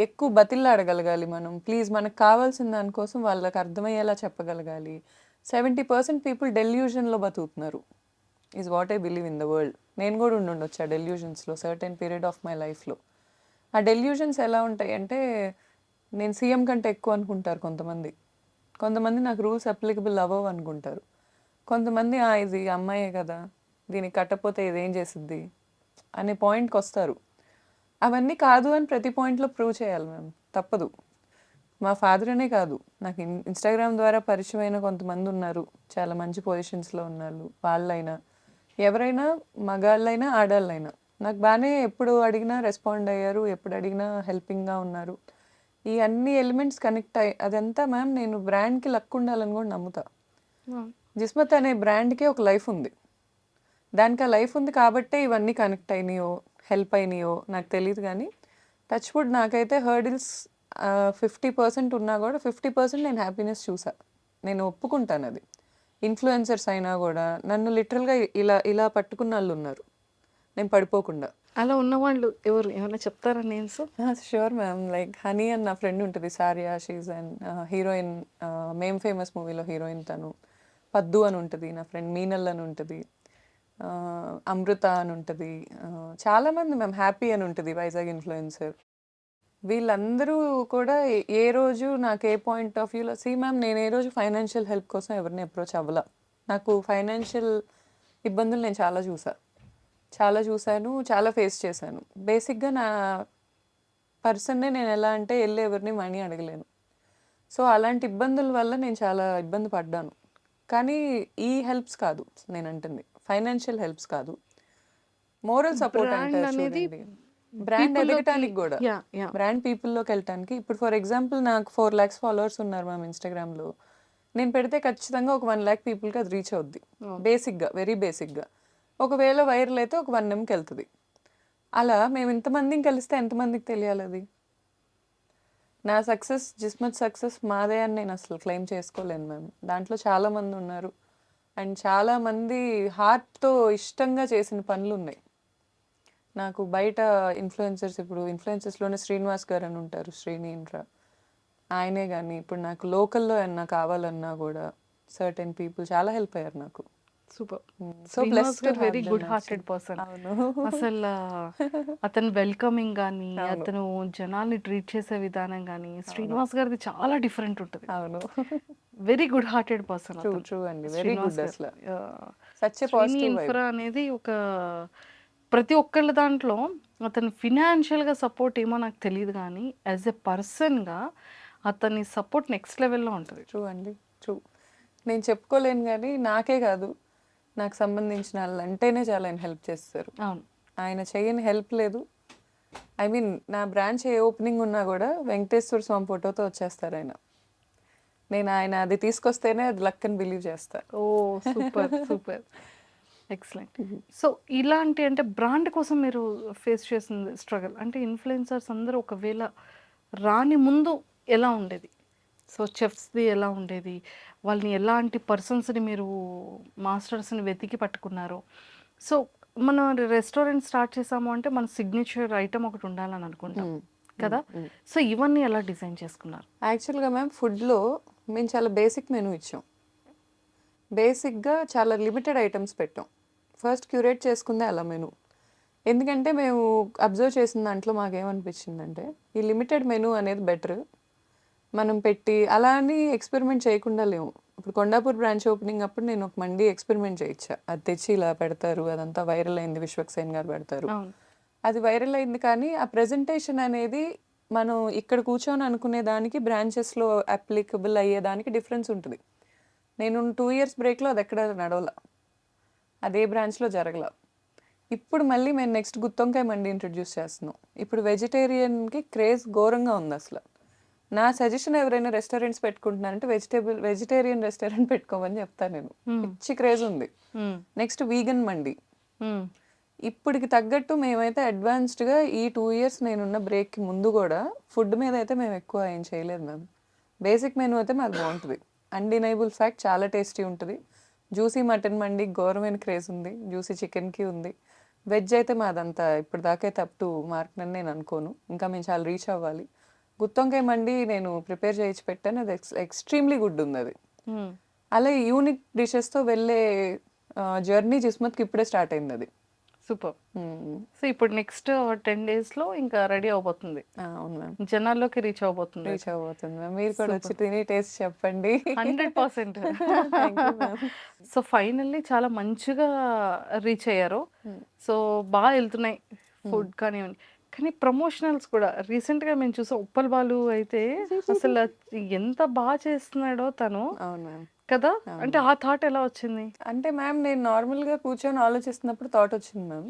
ఎక్కువ బతిలాడగలగాలి మనం. ప్లీజ్ మనకు కావాల్సిన దానికోసం వాళ్ళకి అర్థమయ్యేలా చెప్పగలగాలి. 70% పీపుల్ డెల్యూషన్లో బతుకుతున్నారు is what I believe in the world. నేను కూడా ఉండొచ్చు ఆ డెల్యూషన్స్లో సర్టెన్ పీరియడ్ ఆఫ్ మై లైఫ్లో. ఆ డెల్యూషన్స్ ఎలా ఉంటాయి అంటే నేను సీఎం కంటే ఎక్కువ అనుకుంటారు కొంతమంది. కొంతమంది నాకు రూల్స్ అప్లికబుల్ అవ్వవు అనుకుంటారు. కొంతమంది ఇది అమ్మాయే కదా, దీనికి కట్టకపోతే ఇదేం చేసిద్ది అనే పాయింట్కి వస్తారు. అవన్నీ కాదు అని ప్రతి పాయింట్లో ప్రూవ్ చేయాలి మ్యామ్, తప్పదు. మా ఫాదర్ అనే కాదు, నాకు ఇన్స్టాగ్రామ్ ద్వారా పరిచయమైన కొంతమంది ఉన్నారు, చాలా మంచి పొజిషన్స్లో ఉన్నారు. వాళ్ళైనా ఎవరైనా, మగాళ్ళైనా ఆడాళ్ళైనా నాకు బాగానే ఎప్పుడు అడిగినా రెస్పాండ్ అయ్యారు, ఎప్పుడు అడిగినా హెల్పింగ్గా ఉన్నారు. ఈ అన్ని ఎలిమెంట్స్ కనెక్ట్ అయ్యి అదంతా మ్యామ్ నేను బ్రాండ్కి లక్ ఉండాలని కూడా నమ్ముతా. జిస్మత్ అనే బ్రాండ్కి ఒక లైఫ్ ఉంది. దానికి ఆ లైఫ్ ఉంది కాబట్టే ఇవన్నీ కనెక్ట్ అయినాయో హెల్ప్ అయినాయో నాకు తెలియదు. కానీ టచ్ వుడ్ నాకైతే హర్డిల్స్ 50% ఉన్నా కూడా 50% నేను హ్యాపీనెస్ చూసా. నేను ఒప్పుకుంటాను అది. ఇన్ఫ్లుయెన్సర్స్ అయినా కూడా నన్ను లిటరల్గా ఇలా ఇలా పట్టుకున్న వాళ్ళు ఉన్నారు, నేను పడిపోకుండా. అలా ఉన్నవాళ్ళు ఎవరు? ఏమైనా చెప్తారా names? Sure ma'am. Like honey అని నా ఫ్రెండ్ ఉంటుంది, సారియా. She's and heroine, ma'am famous మూవీలో హీరోయిన్ తను. పద్దు అని ఉంటుంది నా ఫ్రెండ్, మీనల్ అని ఉంటుంది. అమృత అని ఉంటుంది, చాలామంది మ్యామ్, హ్యాపీ అని ఉంటుంది వైజాగ్ ఇన్ఫ్లుయెన్సర్. వీళ్ళందరూ కూడా ఏ రోజు నాకు ఏ పాయింట్ ఆఫ్ వ్యూలో మ్యామ్, నేను ఏ రోజు ఫైనాన్షియల్ హెల్ప్ కోసం ఎవరిని అప్రోచ్ అవ్వాల. నాకు ఫైనాన్షియల్ ఇబ్బందులు నేను చాలా చూశాను, చాలా ఫేస్ చేశాను. బేసిక్గా నా పర్సన్నే నేను ఎలా అంటే వెళ్ళి ఎవరిని మనీ అడగలేను. సో అలాంటి ఇబ్బందుల వల్ల నేను చాలా ఇబ్బంది పడ్డాను. కానీ ఈ హెల్ప్స్ కాదు నేను అంటుంది, ఫైనాన్షియల్ హెల్ప్స్ కాదు, మోరల్ సపోర్ట్ బ్రాండ్ అంటారు అనేది చూడండి. బ్రాండ్ పీపుల్లోకి ఎదగటానికి కూడా, యా యా బ్రాండ్ పీపుల్లోకి వెళ్ళటానికి. ఇప్పుడు ఫర్ ఎగ్జాంపుల్ నాకు 4 lakhs ఫాలోవర్స్ ఉన్నారు మ్యామ్ ఇన్స్టాగ్రామ్లో. నేను పెడితే ఖచ్చితంగా ఒక 1 lakh పీపుల్కి అది రీచ్ అవుద్ది. బేసిక్గా, వెరీ బేసిక్గా. ఒకవేళ వైరల్ అయితే ఒక 1 Mకి వెళ్తుంది. అలా మేము ఇంతమందిని కలిస్తే ఎంతమందికి తెలియాలి అది? నా సక్సెస్, జిస్మత్ సక్సెస్ మాదే అని నేను అసలు క్లెయిమ్ చేసుకోలేను మ్యామ్. దాంట్లో చాలామంది ఉన్నారు అండ్ చాలామంది హార్ట్తో ఇష్టంగా చేసిన పనులు ఉన్నాయి. నాకు బయట ఇన్ఫ్లుయెన్సర్స్, ఇప్పుడు ఇన్ఫ్లుయెన్సర్స్లోనే శ్రీనివాస్ గారు అని ఉంటారు, శ్రీని ఇన్ఫ్రా, ఆయనే కానీ ఇప్పుడు నాకు లోకల్లో ఏమన్నా కావాలన్నా కూడా సర్టెన్ పీపుల్ చాలా హెల్ప్ అయ్యారు నాకు. సూపర్. సో శ్రీనివాస్ బ్లెస్డ్ గారు వెరీ గుడ్ హార్టెడ్ పర్సన్. అవును. అసలు అతను వెల్కమింగ్ కానీ, అవును. అతను జనాల్ని ట్రీట్ చేసే విధానం కానీ, శ్రీనివాస్ గారిది చాలా డిఫరెంట్ ఉంటుంది. అవును. Very good hearted person true అతను. ట్రూ అండి, వెరీ శ్రీనివాస్ గుడ్ గారు అసలు. ఆ, such a Srini positive vibe. Infra అనేది ఒక ప్రతి ఒక్కళ్ళ దాంట్లో అతను ఫినాన్షియల్గా సపోర్ట్ ఏమో నాకు తెలియదు కానీ యాజ్ ఎ పర్సన్గా అతని సపోర్ట్ నెక్స్ట్ లెవెల్లో ఉంటుంది. ట్రూ అండి, ట్రూ. నేను చెప్పుకోలేను కానీ నాకే కాదు, నాకు సంబంధించిన వాళ్ళు అంటేనే చాలా ఆయన హెల్ప్ చేస్తారు. అవును. ఆయన చేయని హెల్ప్ లేదు. ఐ మీన్ నా బ్రాంచ్ ఏ ఓపెనింగ్ ఉన్నా కూడా వెంకటేశ్వర స్వామి ఫోటోతో వచ్చేస్తారు ఆయన. నేను ఆయన అది తీసుకొస్తేనే అది లక్ అని బిలీవ్ చేస్తా. ఓ సూపర్ సూపర్, ఎక్సలెంట్. సో ఇలాంటి అంటే బ్రాండ్ కోసం మీరు ఫేస్ చేసిన స్ట్రగల్ అంటే ఇన్ఫ్లుయెన్సర్స్ అందరూ ఒకవేళ రాని ముందు ఎలా ఉండేది? సో చెఫ్స్ది ఎలా ఉండేది? వాళ్ళని ఎలాంటి పర్సన్స్ని మీరు మాస్టర్స్ని వెతికి పట్టుకున్నారు? సో మనం రెస్టారెంట్ స్టార్ట్ చేసాము అంటే మన సిగ్నేచర్ ఐటమ్ ఒకటి ఉండాలని అనుకుంటాం కదా. సో ఇవన్నీ ఎలా డిజైన్ చేసుకున్నారు? యాక్చువల్గా మ్యామ్ ఫుడ్లో మేము చాలా బేసిక్ మెనూ ఇచ్చాం. బేసిక్గా చాలా లిమిటెడ్ ఐటమ్స్ పెట్టాం. ఫస్ట్ క్యూరేట్ చేసుకుందే అలా మెనూ. ఎందుకంటే మేము అబ్జర్వ్ చేసిన దాంట్లో మాకేమనిపించిందంటే ఈ లిమిటెడ్ మెనూ అనేది బెటర్. మనం పెట్టి అలా అని ఎక్స్పెరిమెంట్ చేయకుండా లేము. ఇప్పుడు కొండాపూర్ బ్రాంచ్ ఓపెనింగ్ అప్పుడు నేను ఒక మండి ఎక్స్పెరిమెంట్ చేయించా. అది తెచ్చి ఇలా పెడతారు, అదంతా వైరల్ అయింది, విశ్వక్సేన్ గారు పెడతారు, అవును. అది వైరల్ అయింది. కానీ ఆ ప్రెజెంటేషన్ అనేది మనం ఇక్కడ కూర్చొని అనుకునే దానికి బ్రాంచెస్లో అప్లికబుల్ అయ్యేదానికి డిఫరెన్స్ ఉంటుంది. నేను 2 years బ్రేక్లో అది ఎక్కడ నడవల, అదే బ్రాంచ్లో జరగల. ఇప్పుడు మళ్ళీ మేము నెక్స్ట్ గుత్తొంకాయ మండి ఇంట్రడ్యూస్ చేస్తున్నాం. ఇప్పుడు వెజిటేరియన్కి క్రేజ్ ఘోరంగా ఉంది అసలు. నా సజెషన్ ఎవరైనా రెస్టారెంట్స్ పెట్టుకుంటున్నారంటే వెజిటేరియన్ రెస్టారెంట్ పెట్టుకోమని చెప్తాను నేను. పిచ్చి క్రేజ్ ఉంది. నెక్స్ట్ వీగన్ మండి. ఇప్పటికి తగ్గట్టు మేమైతే అడ్వాన్స్డ్గా ఈ 2 years నేనున్న బ్రేక్కి ముందు కూడా ఫుడ్ మీద అయితే మేము ఎక్కువ ఏం చేయలేదు మ్యామ్. బేసిక్ మెనూ అయితే మాది బాగుంటుంది, అన్డినైబుల్ ఫ్యాక్ట్, చాలా టేస్టీ ఉంటుంది. జ్యూసీ మటన్ మండి ఘోరమైన క్రేజ్ ఉంది, జ్యూసీ చికెన్కి ఉంది. వెజ్ అయితే మాదంతా ఇప్పుడు దాకైతే అప్ టు మార్క్ అని నేను అనుకోను, ఇంకా మేము చాలా రీచ్ అవ్వాలి. గుత్తొంకాయ మండి నేను ప్రిపేర్ చేయించి పెట్టాను, అది ఎక్స్ట్రీమ్లీ గుడ్ ఉంది అది. అలా యూనిక్ డిషెస్తో వెళ్ళే జర్నీ జిస్మత్కి ఇప్పుడే స్టార్ట్ అయింది అది. సూపర్. సో ఇప్పుడు నెక్స్ట్ 10 daysలో ఇంకా రెడీ అవబోతుంది, అవును మ్యామ్, జనాల్లోకి రీచ్ అవబోతుంది. రీచ్ అవ్వబోతుంది మ్యామ్. మీరు కూడా వచ్చి తిని టేస్ట్ చెప్పండి. 100%. Thank you ma'am. So finally చాలా మంచిగా రీచ్ అయ్యారు. సో బాగా వెళ్తున్నాయి ఫుడ్ కానివ్వండి. కానీ ప్రమోషనల్స్ కూడా రీసెంట్గా మేము చూసాం. ఉప్పల్ బాలు అయితే అసలు ఎంత బాగా చేస్తున్నాడో తను అవును మ్యామ్. కదా. అంటే ఆ థాట్ ఎలా వచ్చింది? అంటే మ్యామ్ నేను నార్మల్గా కూర్చొని ఆలోచిస్తున్నప్పుడు థాట్ వచ్చింది మ్యామ్.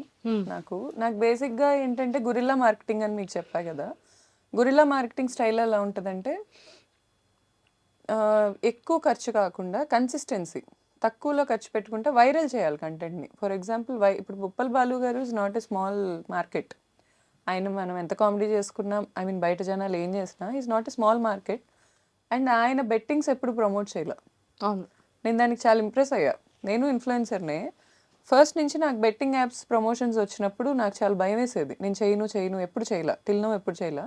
నాకు బేసిక్గా ఏంటంటే గురిల్లా మార్కెటింగ్ అని మీకు చెప్పా కదా. గురిల్లా మార్కెటింగ్ స్టైల్ ఎలా ఉంటుందంటే ఎక్కువ ఖర్చు కాకుండా కన్సిస్టెన్సీ, తక్కువలో ఖర్చు పెట్టుకుంటే వైరల్ చేయాలి కంటెంట్ని. ఫర్ ఎగ్జాంపుల్ ఇప్పుడు ఉప్పల్ బాలు గారు is not a small market. ఆయన మనం ఎంత కామెడీ చేసుకున్నాం, ఐ మీన్ బయట జనాలు ఏం చేసినా is not a small market. And ఆయన బెట్టింగ్స్ ఎప్పుడు ప్రమోట్ చేయలే. అవును. నేను దానికి చాలా ఇంప్రెస్ అయ్యా. నేను ఇన్ఫ్లుయెన్సర్నే. ఫస్ట్ నుంచి నాకు బెట్టింగ్ యాప్స్ ప్రమోషన్స్ వచ్చినప్పుడు నాకు చాలా భయం వేసేది. నేను చేయను ఎప్పుడు చేయలా, ఎప్పుడు చేయలా.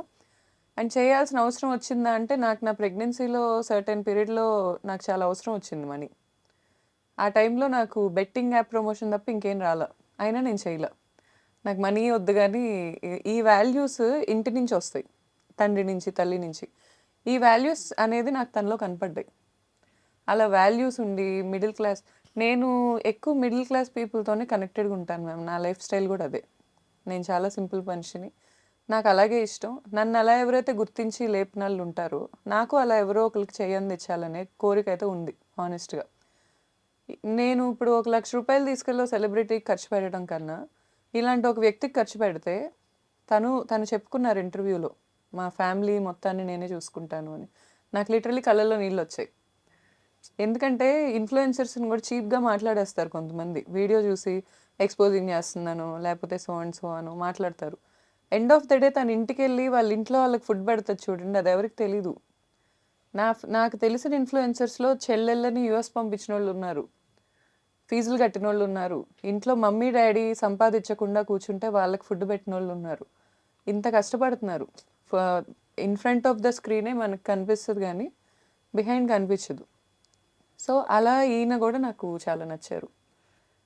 అండ్ చేయాల్సిన అవసరం వచ్చిందా అంటే నాకు నా ప్రెగ్నెన్సీలో సర్టెన్ పీరియడ్లో నాకు చాలా అవసరం వచ్చింది మనీ. ఆ టైంలో నాకు బెట్టింగ్ యాప్ ప్రమోషన్ తప్ప ఇంకేం రాలా. అయినా నేను చేయలే. నాకు మనీ వద్దు గానీ ఈ వాల్యూస్ ఇంటి నుంచి వస్తాయి. తండ్రి నుంచి, తల్లి నుంచి. ఈ వాల్యూస్ అనేది నాకు తనలో కనపడ్డాయి. అలా వాల్యూస్ ఉండి మిడిల్ క్లాస్ నేను ఎక్కువ మిడిల్ క్లాస్ పీపుల్‌తోనే కనెక్టెడ్‌గా ఉంటాను మ్యామ్. నా లైఫ్ స్టైల్ కూడా అదే. నేను చాలా సింపుల్ మనిషిని. నాకు అలాగే ఇష్టం. నన్ను అలా ఎవరైతే గుర్తించి లేపినోళ్ళు ఉంటారో, నాకు అలా ఎవరో ఒకళ్ళకి చేయందించాలనే కోరికైతే ఉంది హానెస్ట్‌గా. నేను ఇప్పుడు ఒక ₹1,00,000 తీసుకెళ్ళి ఓ సెలబ్రిటీకి ఖర్చు పెట్టడం కన్నా, ఇలాంటి ఒక వ్యక్తికి ఖర్చు పెడితే తను చెప్పుకున్నారు ఇంటర్వ్యూలో, మా ఫ్యామిలీ మొత్తాన్ని నేనే చూసుకుంటాను అని. నాకు లిటరల్లీ కళ్ళల్లో నీళ్ళొచ్చాయి. ఎందుకంటే ఇన్‌ఫ్లుయెన్సర్స్‌ని కూడా చీప్‌గా మాట్లాడేస్తారు కొంతమంది. వీడియో చూసి ఎక్స్‌పోజింగ్ చేస్తున్నాను, లేకపోతే సో అండ్ సో అనో మాట్లాడతారు. ఎండ్ ఆఫ్ ద డే తన ఇంటికెళ్ళి వాళ్ళ ఇంట్లో వాళ్ళకి ఫుడ్ పెడతది చూడండి, అది ఎవరికీ తెలీదు. నాకు తెలిసిన ఇన్‌ఫ్లుయెన్సర్స్‌లో చెల్లెళ్ళని యూఎస్ పంపించినోళ్ళున్నారు. ఫీజులు కట్టినోళ్ళున్నారు. ఇంట్లో మమ్మీ, డ్యాడీ సంపాదించకుండా కూర్చుంటే వాళ్ళకి ఫుడ్ పెట్టినోళ్ళున్నారు. ఇంత కష్టపడుతున్నారు. ఫ ఇన్ ఫ్రంట్ ఆఫ్ ద స్క్రీనే మనకు కనిపిస్తది గానీ, బిహైండ్ కనిపించదు. సో, అలా ఈయన గూడా నాకు చాలా నచ్చారు.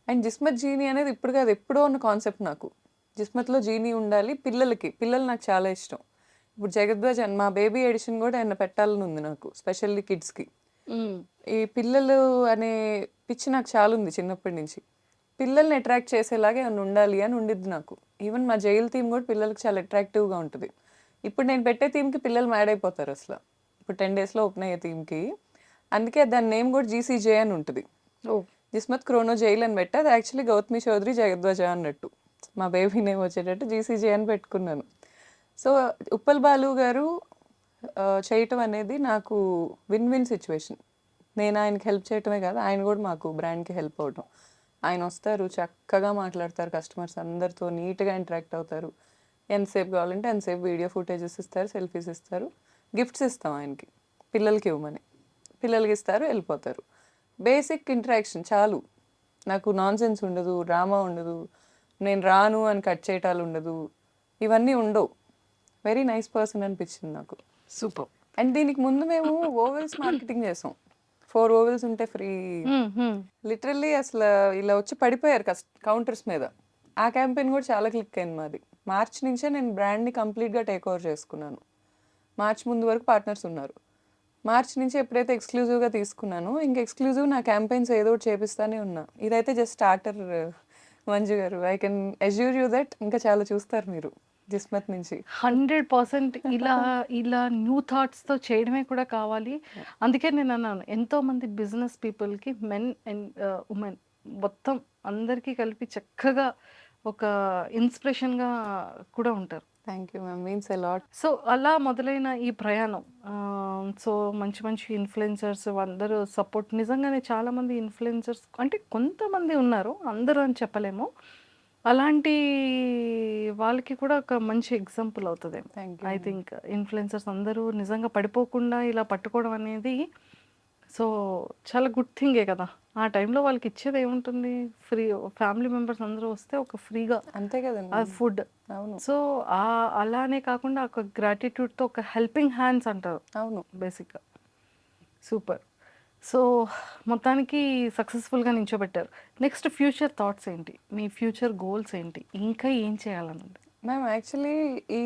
అండ్ 'జిస్మత్ జీనీ' అనేది ఇప్పుడు కాదు, ఎప్పుడో ఉన్న కాన్సెప్ట్ నాకు. 'జిస్మత్‌లో జీనీ ఉండాలి పిల్లలకి. పిల్లలు నాకు చాలా ఇష్టం. ఇప్పుడు 'జగద్వజ్' అని మా బేబీ ఎడిషన్ గూడా ఏమన్నా పెట్టాలని ఉంది నాకు. స్పెషల్లీ కిడ్స్‌కి. ఈ పిల్లలు అనే పిచ్చి నాకు చాలా ఉంది చిన్నప్పటి నుంచి. పిల్లల్ని అట్రాక్ట్ చేసేలాగా ఏమన్నా ఉండాలి అని ఉండిద్ది నాకు. ఈవెన్ మా జైలు థీమ్ కూడా పిల్లలకి చాలా అట్రాక్టివ్‌గా ఉంటది. ఇప్పుడు నేను పెట్టే థీమ్‌కి పిల్లలు మ్యాడ్ అయిపోతారు అసల. ఇప్పుడు 10 డేస్‌లో ఓపెన్ అయ్యే థీమ్‌కి. అందుకే దాని నేమ్ కూడా జీసీజే అని ఉంటది. ఓహ్! 'జిస్మత్ క్రోనో జైల్' అని పెట్టా. అది యాక్చువల్లీ 'గౌతమి చౌదరి జగద్వజ' అన్నట్టు. మా బేబీ నేమ్ వచ్చేటట్టు జీసీజే అని పెట్టుకున్నాను. సో, ఉప్పల్ బాలు గారు చేయటం అనేది నాకు విన్ విన్ సిచ్యువేషన్. నేను ఆయనకి హెల్ప్ చేయటమే కాదు, ఆయన కూడా మాకు బ్రాండ్‌కి హెల్ప్ అవ్వటం. ఆయన వస్తారు, చక్కగా మాట్లాడతారు కస్టమర్స్ అందరితో, నీట్‌గా ఇంటరాక్ట్ అవుతారు. ఎంతసేపు కావాలంటే అంతసేపు వీడియో ఫుటేజెస్ ఇస్తారు, సెల్ఫీస్ ఇస్తారు. గిఫ్ట్స్ ఇస్తాం ఆయనకి, పిల్లలకి ఇవ్వమని. పిల్లలకి ఇస్తారు, వెళ్ళిపోతారు. బేసిక్ ఇంటరాక్షన్ చాలు. నాకు నాన్‌సెన్స్ ఉండదు, డ్రామా ఉండదు, నేను రాను అని కట్ చేయటాలు ఉండదు. ఇవన్నీ ఉండవు. వెరీ నైస్ పర్సన్ అనిపించింది నాకు. సూపర్. అండ్ దీనికి ముందు మేము ఓవెల్స్ మార్కెటింగ్ చేసాం. 4 ఓవెల్స్ ఉంటే ఫ్రీ. లిటరల్లీ అసలు ఇలా వచ్చి పడిపోయారు కౌంటర్స్ మీద. ఆ క్యాంపెయిన్ కూడా చాలా క్లిక్ అయింది మాది. మార్చ్ నుంచే నేను బ్రాండ్ని కంప్లీట్గా టేక్ ఓవర్ చేసుకున్నాను. మార్చ్ ముందు వరకు పార్ట్నర్స్ ఉన్నారు. మార్చ్ నుంచి ఎప్పుడైతే ఎక్స్క్లూజివ్గా తీసుకున్నానో, ఇంక ఎక్స్క్లూజివ్ నా క్యాంపెయిన్స్ ఏదో ఒకటి చేపిస్తానే ఉన్నా. ఇదైతే జస్ట్ స్టార్టర్ మంజు గారు. I can assure you that ఇంకా చాలా చూస్తారు మీరు జిస్మత్ నుంచి. 100% ఇలా న్యూ థాట్స్‌తో చేయడమే కూడా కావాలి. అందుకే నేనన్నాను, ఎంతోమంది బిజినెస్ పీపుల్‌కి మెన్ అండ్ వుమెన్ మొత్తం అందరికీ కలిపి చక్కగా ఒక ఇన్స్పిరేషన్‌గా కూడా ఉంటారు. Thank you ma'am, means a lot. So, అలా మొదలైన ఈ ప్రయాణం సో, మంచి మంచి ఇన్‌ఫ్లుయెన్సర్స్ అందరూ సపోర్ట్ నిజంగానే చాలామంది ఇన్‌ఫ్లుయెన్సర్స్ అంటే కొంతమంది ఉన్నారు, అందరూ అని చెప్పలేము. అలాంటి వాళ్ళకి కూడా ఒక మంచి ఎగ్జాంపుల్ అవుతదేమో. Thank you I ma'am. Think influencers అందరూ నిజంగా పడిపోకుండా ఇలా పట్టుకోవడం అనేది సో, చాలా గుడ్ థింగే కదా! ఆ టైంలో వాళ్ళకి ఇచ్చేది ఏముంటుంది? ఫ్రీ ఫ్యామిలీ మెంబర్స్ అందరూ వస్తే ఒక ఫ్రీగా అంతే కదండి. ఫుడ్. అవును. సో, అలానే కాకుండా ఒక గ్రాటిట్యూడ్‌తో ఒక హెల్పింగ్ హ్యాండ్స్ అంటారు అవును. బేసిక్‌గా. సూపర్. సో, మొత్తానికి సక్సెస్‌ఫుల్‌గా నించోబెట్టారు. నెక్స్ట్ ఫ్యూచర్ థాట్స్ ఏంటి? మీ ఫ్యూచర్ గోల్స్ ఏంటి? ఇంకా ఏం చేయాలనుంది? మ్యామ్ యాక్చువల్లీ ఈ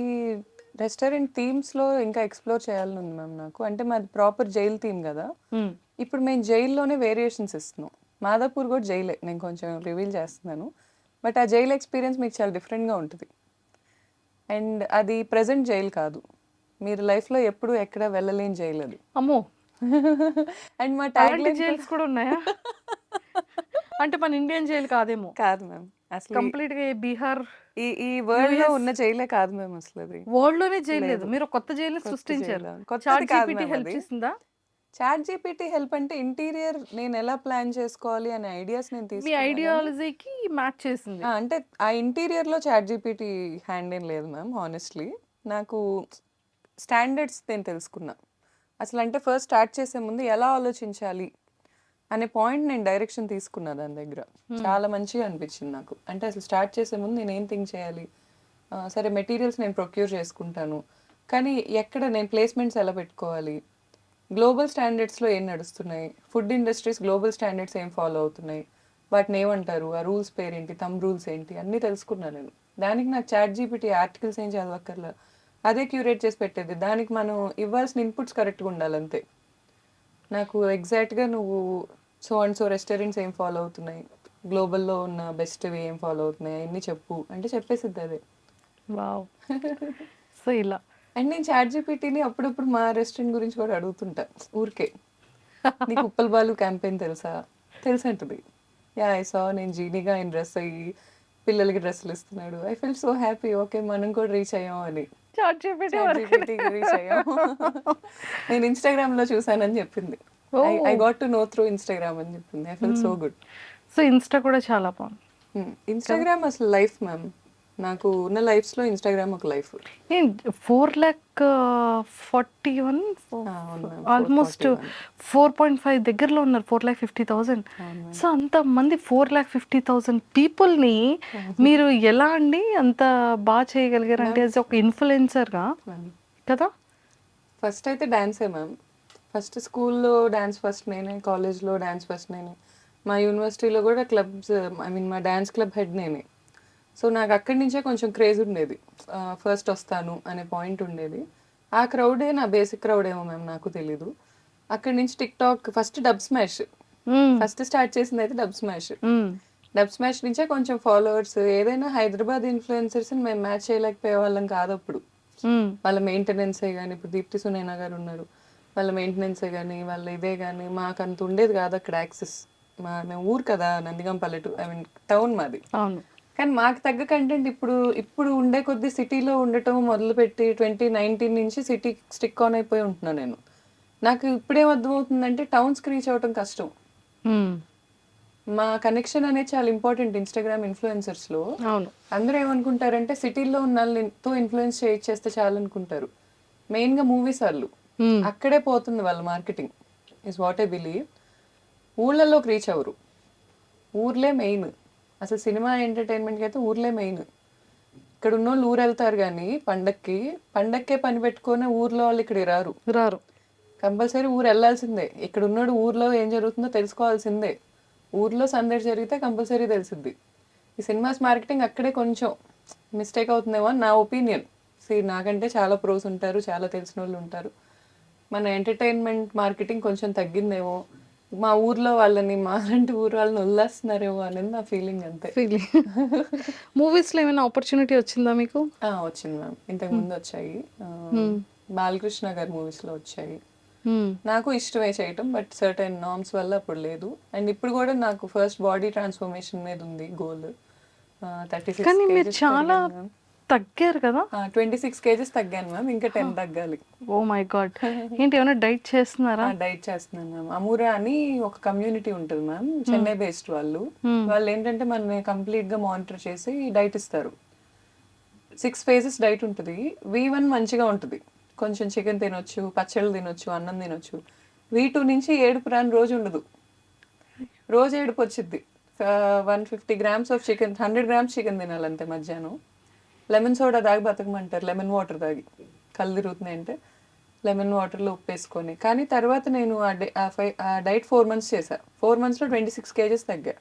రెస్టారెంట్ థీమ్స్‌లో ఇంకా ఎక్స్‌ప్లోర్ చేయాలని ఉంది మ్యామ్ నాకు. అంటే మాది ప్రాపర్ జైల్ థీమ్ కదా! హ్మ్. ఇప్పుడు మేము జైల్లోనే వేరియేషన్స్ ఇస్తున్నాం. మాదాపూర్ కూడా జైలే. నేను కొంచెం రివీల్ చేస్తున్నాను. బట్ ఆ జైల్ ఎక్స్‌పీరియన్స్ మీకు చాలా డిఫరెంట్‌గా ఉంటది. అండ్ అది ప్రెజెంట్ జైల్ కాదు. మీరు లైఫ్‌లో ఎప్పుడు ఎక్కడ వెళ్ళలేని జైల్ అది. అమ్మో! అండ్ మా అలాంటి ట్యాగ్‌లైన్ జైల్స్ కూడా ఉన్నాయా? అంటే మన ఇండియన్ జైల్ కాదేమో. కాదు మ్యామ్. అసలు కంప్లీట్‌గా బీహార్, ఈ వరల్డ్‌లో యూఎస్ ఉన్న జైలే కాదు మ్యామ్ అసలది. వరల్డ్‌లోనే జైల్ లేదు. లేదు. మీరు ఒక కొత్త జైల్‌ని కొత్త సృష్టించారు. జైలు. కొత్తది చాట్ కాదు జీపీటీ మ్యామ్ హెల్ప్ అది. చేసిందా? చాట్ జీపీటీ హెల్ప్ అంటే ఇంటీరియర్ నేను ఎలా ప్లాన్ చేసుకోవాలి అనే ఐడియాస్ నేను మీ తీసుకున్నా గానీ ఐడియాలజీకి మ్యాచ్ చేసింది. అంటే ఆ ఇంటీరియర్‌లో చాట్ జీపీటీ హ్యాండ్ ఏం లేదు మ్యామ్ హానెస్ట్‌లీ. నాకు స్టాండర్డ్స్ నేను తెలుసుకున్నా. అసలంటే ఫస్ట్ స్టార్ట్ చేసే ముందు ఎలా ఆలోచించాలి అనే పాయింట్ నేను డైరెక్షన్ తీసుకున్నా దాని దగ్గర. చాలా మంచిగా అనిపించింది నాకు. అంటే అసలు స్టార్ట్ చేసే ముందు నేనేం థింక్ చేయాలి? సరే మెటీరియల్స్ నేను ప్రొక్యూర్ చేసుకుంటాను. కానీ ఎక్కడ నేను ప్లేస్‌మెంట్స్ ఎలా పెట్టుకోవాలి? గ్లోబల్ స్టాండర్డ్స్లో ఏం నడుస్తున్నాయి, ఫుడ్ ఇండస్ట్రీస్ గ్లోబల్ స్టాండర్డ్స్ ఏం ఫాలో అవుతున్నాయి, వాటిని ఏమంటారు, ఆ రూల్స్ పేరేంటి, రూల్స్ ఏంటి అన్నీ తెలుసుకున్నాను నేను. దానికి నాకు చాట్ జీపీటీ ఆర్టికల్స్ ఏం చదవక్కర్లా, అదే క్యూరేట్ చేసి పెట్టేది. దానికి మనం ఇవ్వాల్సిన ఇన్పుట్స్ కరెక్ట్గా ఉండాలంతే. నాకు ఎగ్జాక్ట్గా నువ్వు సో అండ్ సో రెస్టారెంట్స్ ఏం ఫాలో అవుతున్నాయి, గ్లోబల్లో ఉన్న బెస్ట్వి ఏం ఫాలో అవుతున్నాయి అవన్నీ చెప్పు అంటే చెప్పేసిద్ది అదే. వావ్! సో ఇలా. అండ్ నేను చాట్ జీపీటీని అప్పుడప్పుడు మా రెస్టారెంట్ గురించి కూడా అడుగుతుంటా ఊరికే. నీకు ఉప్పల్ బాలు క్యాంపెయిన్ తెలుసా, తెలుసు అంటుంది. యా ఐ సా, నేను జీనీగా ఆయన డ్రెస్ అయ్యి పిల్లలకి డ్రెస్సులు ఇస్తున్నాడు. I feel so happy, okay మనం కూడా రీచ్ అయ్యాం అని. చాట్ జీపీటీ చాట్ వరకు. జీపీటీకి రీచ్ అయ్యాం. నేను ఇన్స్టాగ్రామ్లో చూసానని చెప్పింది. I oh! Got to know through Instagram అని చెప్పింది. I feel so good. So Insta కూడా చాలా బావుంది. ఇన్స్టాగ్రామ్ అసలు లైఫ్ మ్యామ్. నాకు ఉన్న లైఫ్స్లో ఇన్స్టాగ్రామ్ ఒక లైఫ్. ఏం 4,41 అవును మ్యామ్, ఆల్మోస్ట్ 4.5 దగ్గరలో ఉన్నారు. 4,50,000. అవును సో అంతమంది 4,50,000 పీపుల్ని మీరు ఎలా అండి అంత బాగా చేయగలిగారు అంటే యాజ్ ఒక ఇన్ఫ్లుయెన్సర్గా మ్యామ్. కదా? ఫస్ట్ అయితే డాన్సే మ్యామ్. ఫస్ట్ స్కూల్లో డాన్స్ ఫస్ట్ నేనే, కాలేజ్లో డాన్స్ ఫస్ట్ నేనే, మా యూనివర్సిటీలో కూడా క్లబ్స్, ఐ మీన్ మా డాన్స్ క్లబ్ హెడ్ నేనే. సో నాకు అక్కడి నుంచే కొంచెం క్రేజ్ ఉండేది, ఫస్ట్ వస్తాను అనే పాయింట్ ఉండేది. ఆ క్రౌడే నా బేసిక్ క్రౌడ్ ఏమో మ్యామ్, నాకు తెలీదు. అక్కడి నుంచి tick talk, first dub smash, first start చేసింది అయితే డబ్ స్మాష్. డబ్ స్మాష్ నుంచే కొంచెం ఫాలోవర్స్. ఏదైనా హైదరాబాద్ ఇన్ఫ్లుయెన్సర్స్ని మేము మ్యాచ్ చేయలేకపోయే వాళ్ళం కాదు అప్పుడు. వాళ్ళ మెయింటెనెన్సే కానీ, ఇప్పుడు దీప్తి సునైనా గారు ఉన్నారు, వాళ్ళ మెయింటెనెన్సే కానీ, వాళ్ళ ఇదే కానీ మాకు అంత ఉండేది కాదు అక్కడ యాక్సెస్. మేము ఊరు కదా, నందిగం పల్లెటూరు, ఐ మీన్ టౌన్ మాది. అవును. కానీ మాకు తగ్గ కంటెంట్ ఇప్పుడు ఉండే కొద్ది సిటీలో ఉండటం మొదలుపెట్టి 2019 నుంచి సిటీ స్టిక్ ఆన్ అయిపోయి ఉంటున్నాను నేను. నాకు ఇప్పుడేం అర్థమవుతుందంటే టౌన్స్కి రీచ్ అవ్వటం కష్టం. మా కనెక్షన్ అనేది చాలా ఇంపార్టెంట్ ఇన్స్టాగ్రామ్ ఇన్ఫ్లుయెన్సర్స్లో. అవును. అందరూ ఏమనుకుంటారంటే సిటీల్లో ఉన్న వాళ్ళతో ఇన్ఫ్లుయెన్స్ చేస్తే చాలు అనుకుంటారు. మెయిన్గా మూవీస్ వాళ్ళు, అక్కడే పోతుంది వాళ్ళ marketing, is what I believe. ఊళ్ళల్లోకి రీచ్ అవ్వరు, ఊర్లే మెయిన్. అసలు సినిమా ఎంటర్టైన్మెంట్కి అయితే ఊర్లే మెయిన్. ఇక్కడ ఉన్న వాళ్ళు ఊరు వెళ్తారు కానీ పండక్కే పని పెట్టుకొని ఊర్లో వాళ్ళు ఇక్కడికి రారు. రారు. కంపల్సరీ ఊరు వెళ్ళాల్సిందే. ఇక్కడ ఉన్నాడు ఊర్లో ఏం జరుగుతుందో తెలుసుకోవాల్సిందే. ఊర్లో సందడి జరిగితే కంపల్సరీ తెలిసిద్ది. ఈ సినిమాస్ మార్కెటింగ్ అక్కడే కొంచెం మిస్టేక్ అవుతుందేమో అని నా ఒపీనియన్. నాకంటే చాలా ప్రోస్ ఉంటారు, చాలా తెలిసిన వాళ్ళు ఉంటారు. మన ఎంటర్టైన్మెంట్ మార్కెటింగ్ కొంచెం తగ్గిందేమో, మా ఊర్లో వాళ్ళని, మా అలాంటి ఊరు వాళ్ళని వదిలేస్తున్నారేమో అనేది నా ఫీలింగ్ అంతే. ఫీలింగ్. మూవీస్లో ఏమైనా ఆపర్చునిటీ వచ్చిందా మీకు? వచ్చింది మ్యామ్, ఇంతకు ముందు వచ్చాయి. బాలకృష్ణ గారి మూవీస్లో వచ్చాయి. నాకు ఇష్టమే చేయటం, బట్ సర్టెన్ నార్మ్స్ వల్ల అప్పుడు లేదు. అండ్ ఇప్పుడు కూడా నాకు ఫస్ట్ బాడీ ట్రాన్స్ఫర్మేషన్ మీద ఉంది గోల్. 36 కానీ మీరు kgs చాలా పెరిగాను మ్యామ్. తగ్గారు కదా? 26 kgs తగ్గాను మ్యామ్, ఇంకా 10 తగ్గాలి. Oh my God. ఏంటి ఏమైనా డైట్ చేస్తున్నారా? డైట్ చేస్తున్నాను మ్యామ్. అమూరా అని ఒక కమ్యూనిటీ ఉంటుంది మ్యామ్, చెన్నై బేస్డ్ వాళ్ళు. వాళ్ళు ఏంటంటే మనని కంప్లీట్గా మానిటర్ చేసి డైట్ ఇస్తారు. 6 phases డైట్ ఉంటుంది. V1 మంచిగా ఉంటుంది, కొంచెం చికెన్ తినొచ్చు, పచ్చళ్ళు తినొచ్చు, అన్నం తినొచ్చు. V2 నుంచి ఏడుపు రాని రోజు ఉండదు, రోజు ఏడుపు వచ్చిద్ది. 150 grams of chicken, 100 grams chicken తినాలంతే మధ్యాహ్నం. లెమన్ సోడా తాగి బతకమంటారు, లెమన్ వాటర్ తాగి. కళ్ళు తిరుగుతున్నాయి అంటే లెమన్ వాటర్లో ఉప్పు వేసుకొని. కానీ తర్వాత నేను ఆ డైట్ 4 months చేశాను. 4 monthsలో 26 kgs తగ్గా.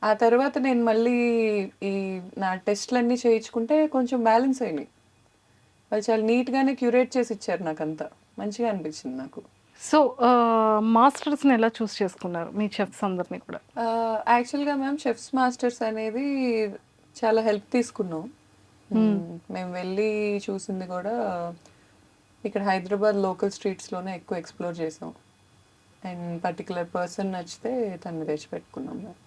ఆ తర్వాత నేను మళ్ళీ ఈ నా టెస్ట్లన్నీ చేయించుకుంటే కొంచెం బ్యాలెన్స్ అయినాయి. వాళ్ళు చాలా నీట్గానే క్యూరేట్ చేసి ఇచ్చారు, నాకు అంతా మంచిగా అనిపించింది నాకు. సో మాస్టర్స్ని ఎలా చూస్ చేసుకున్నారు మీ చెఫ్స్ అందరినీ కూడా? యాక్చువల్గా మ్యామ్ చెఫ్స్ మాస్టర్స్ అనేది చాలా హెల్ప్ తీసుకున్నాం. మేము వెళ్ళి చూసింది కూడా ఇక్కడ హైదరాబాద్ లోకల్ స్ట్రీట్స్లోనే ఎక్కువ ఎక్స్ప్లోర్ చేసాం. అండ్ పర్టికులర్ పర్సన్ నచ్చితే తను తెచ్చిపెట్టుకున్నాం మ్యామ్.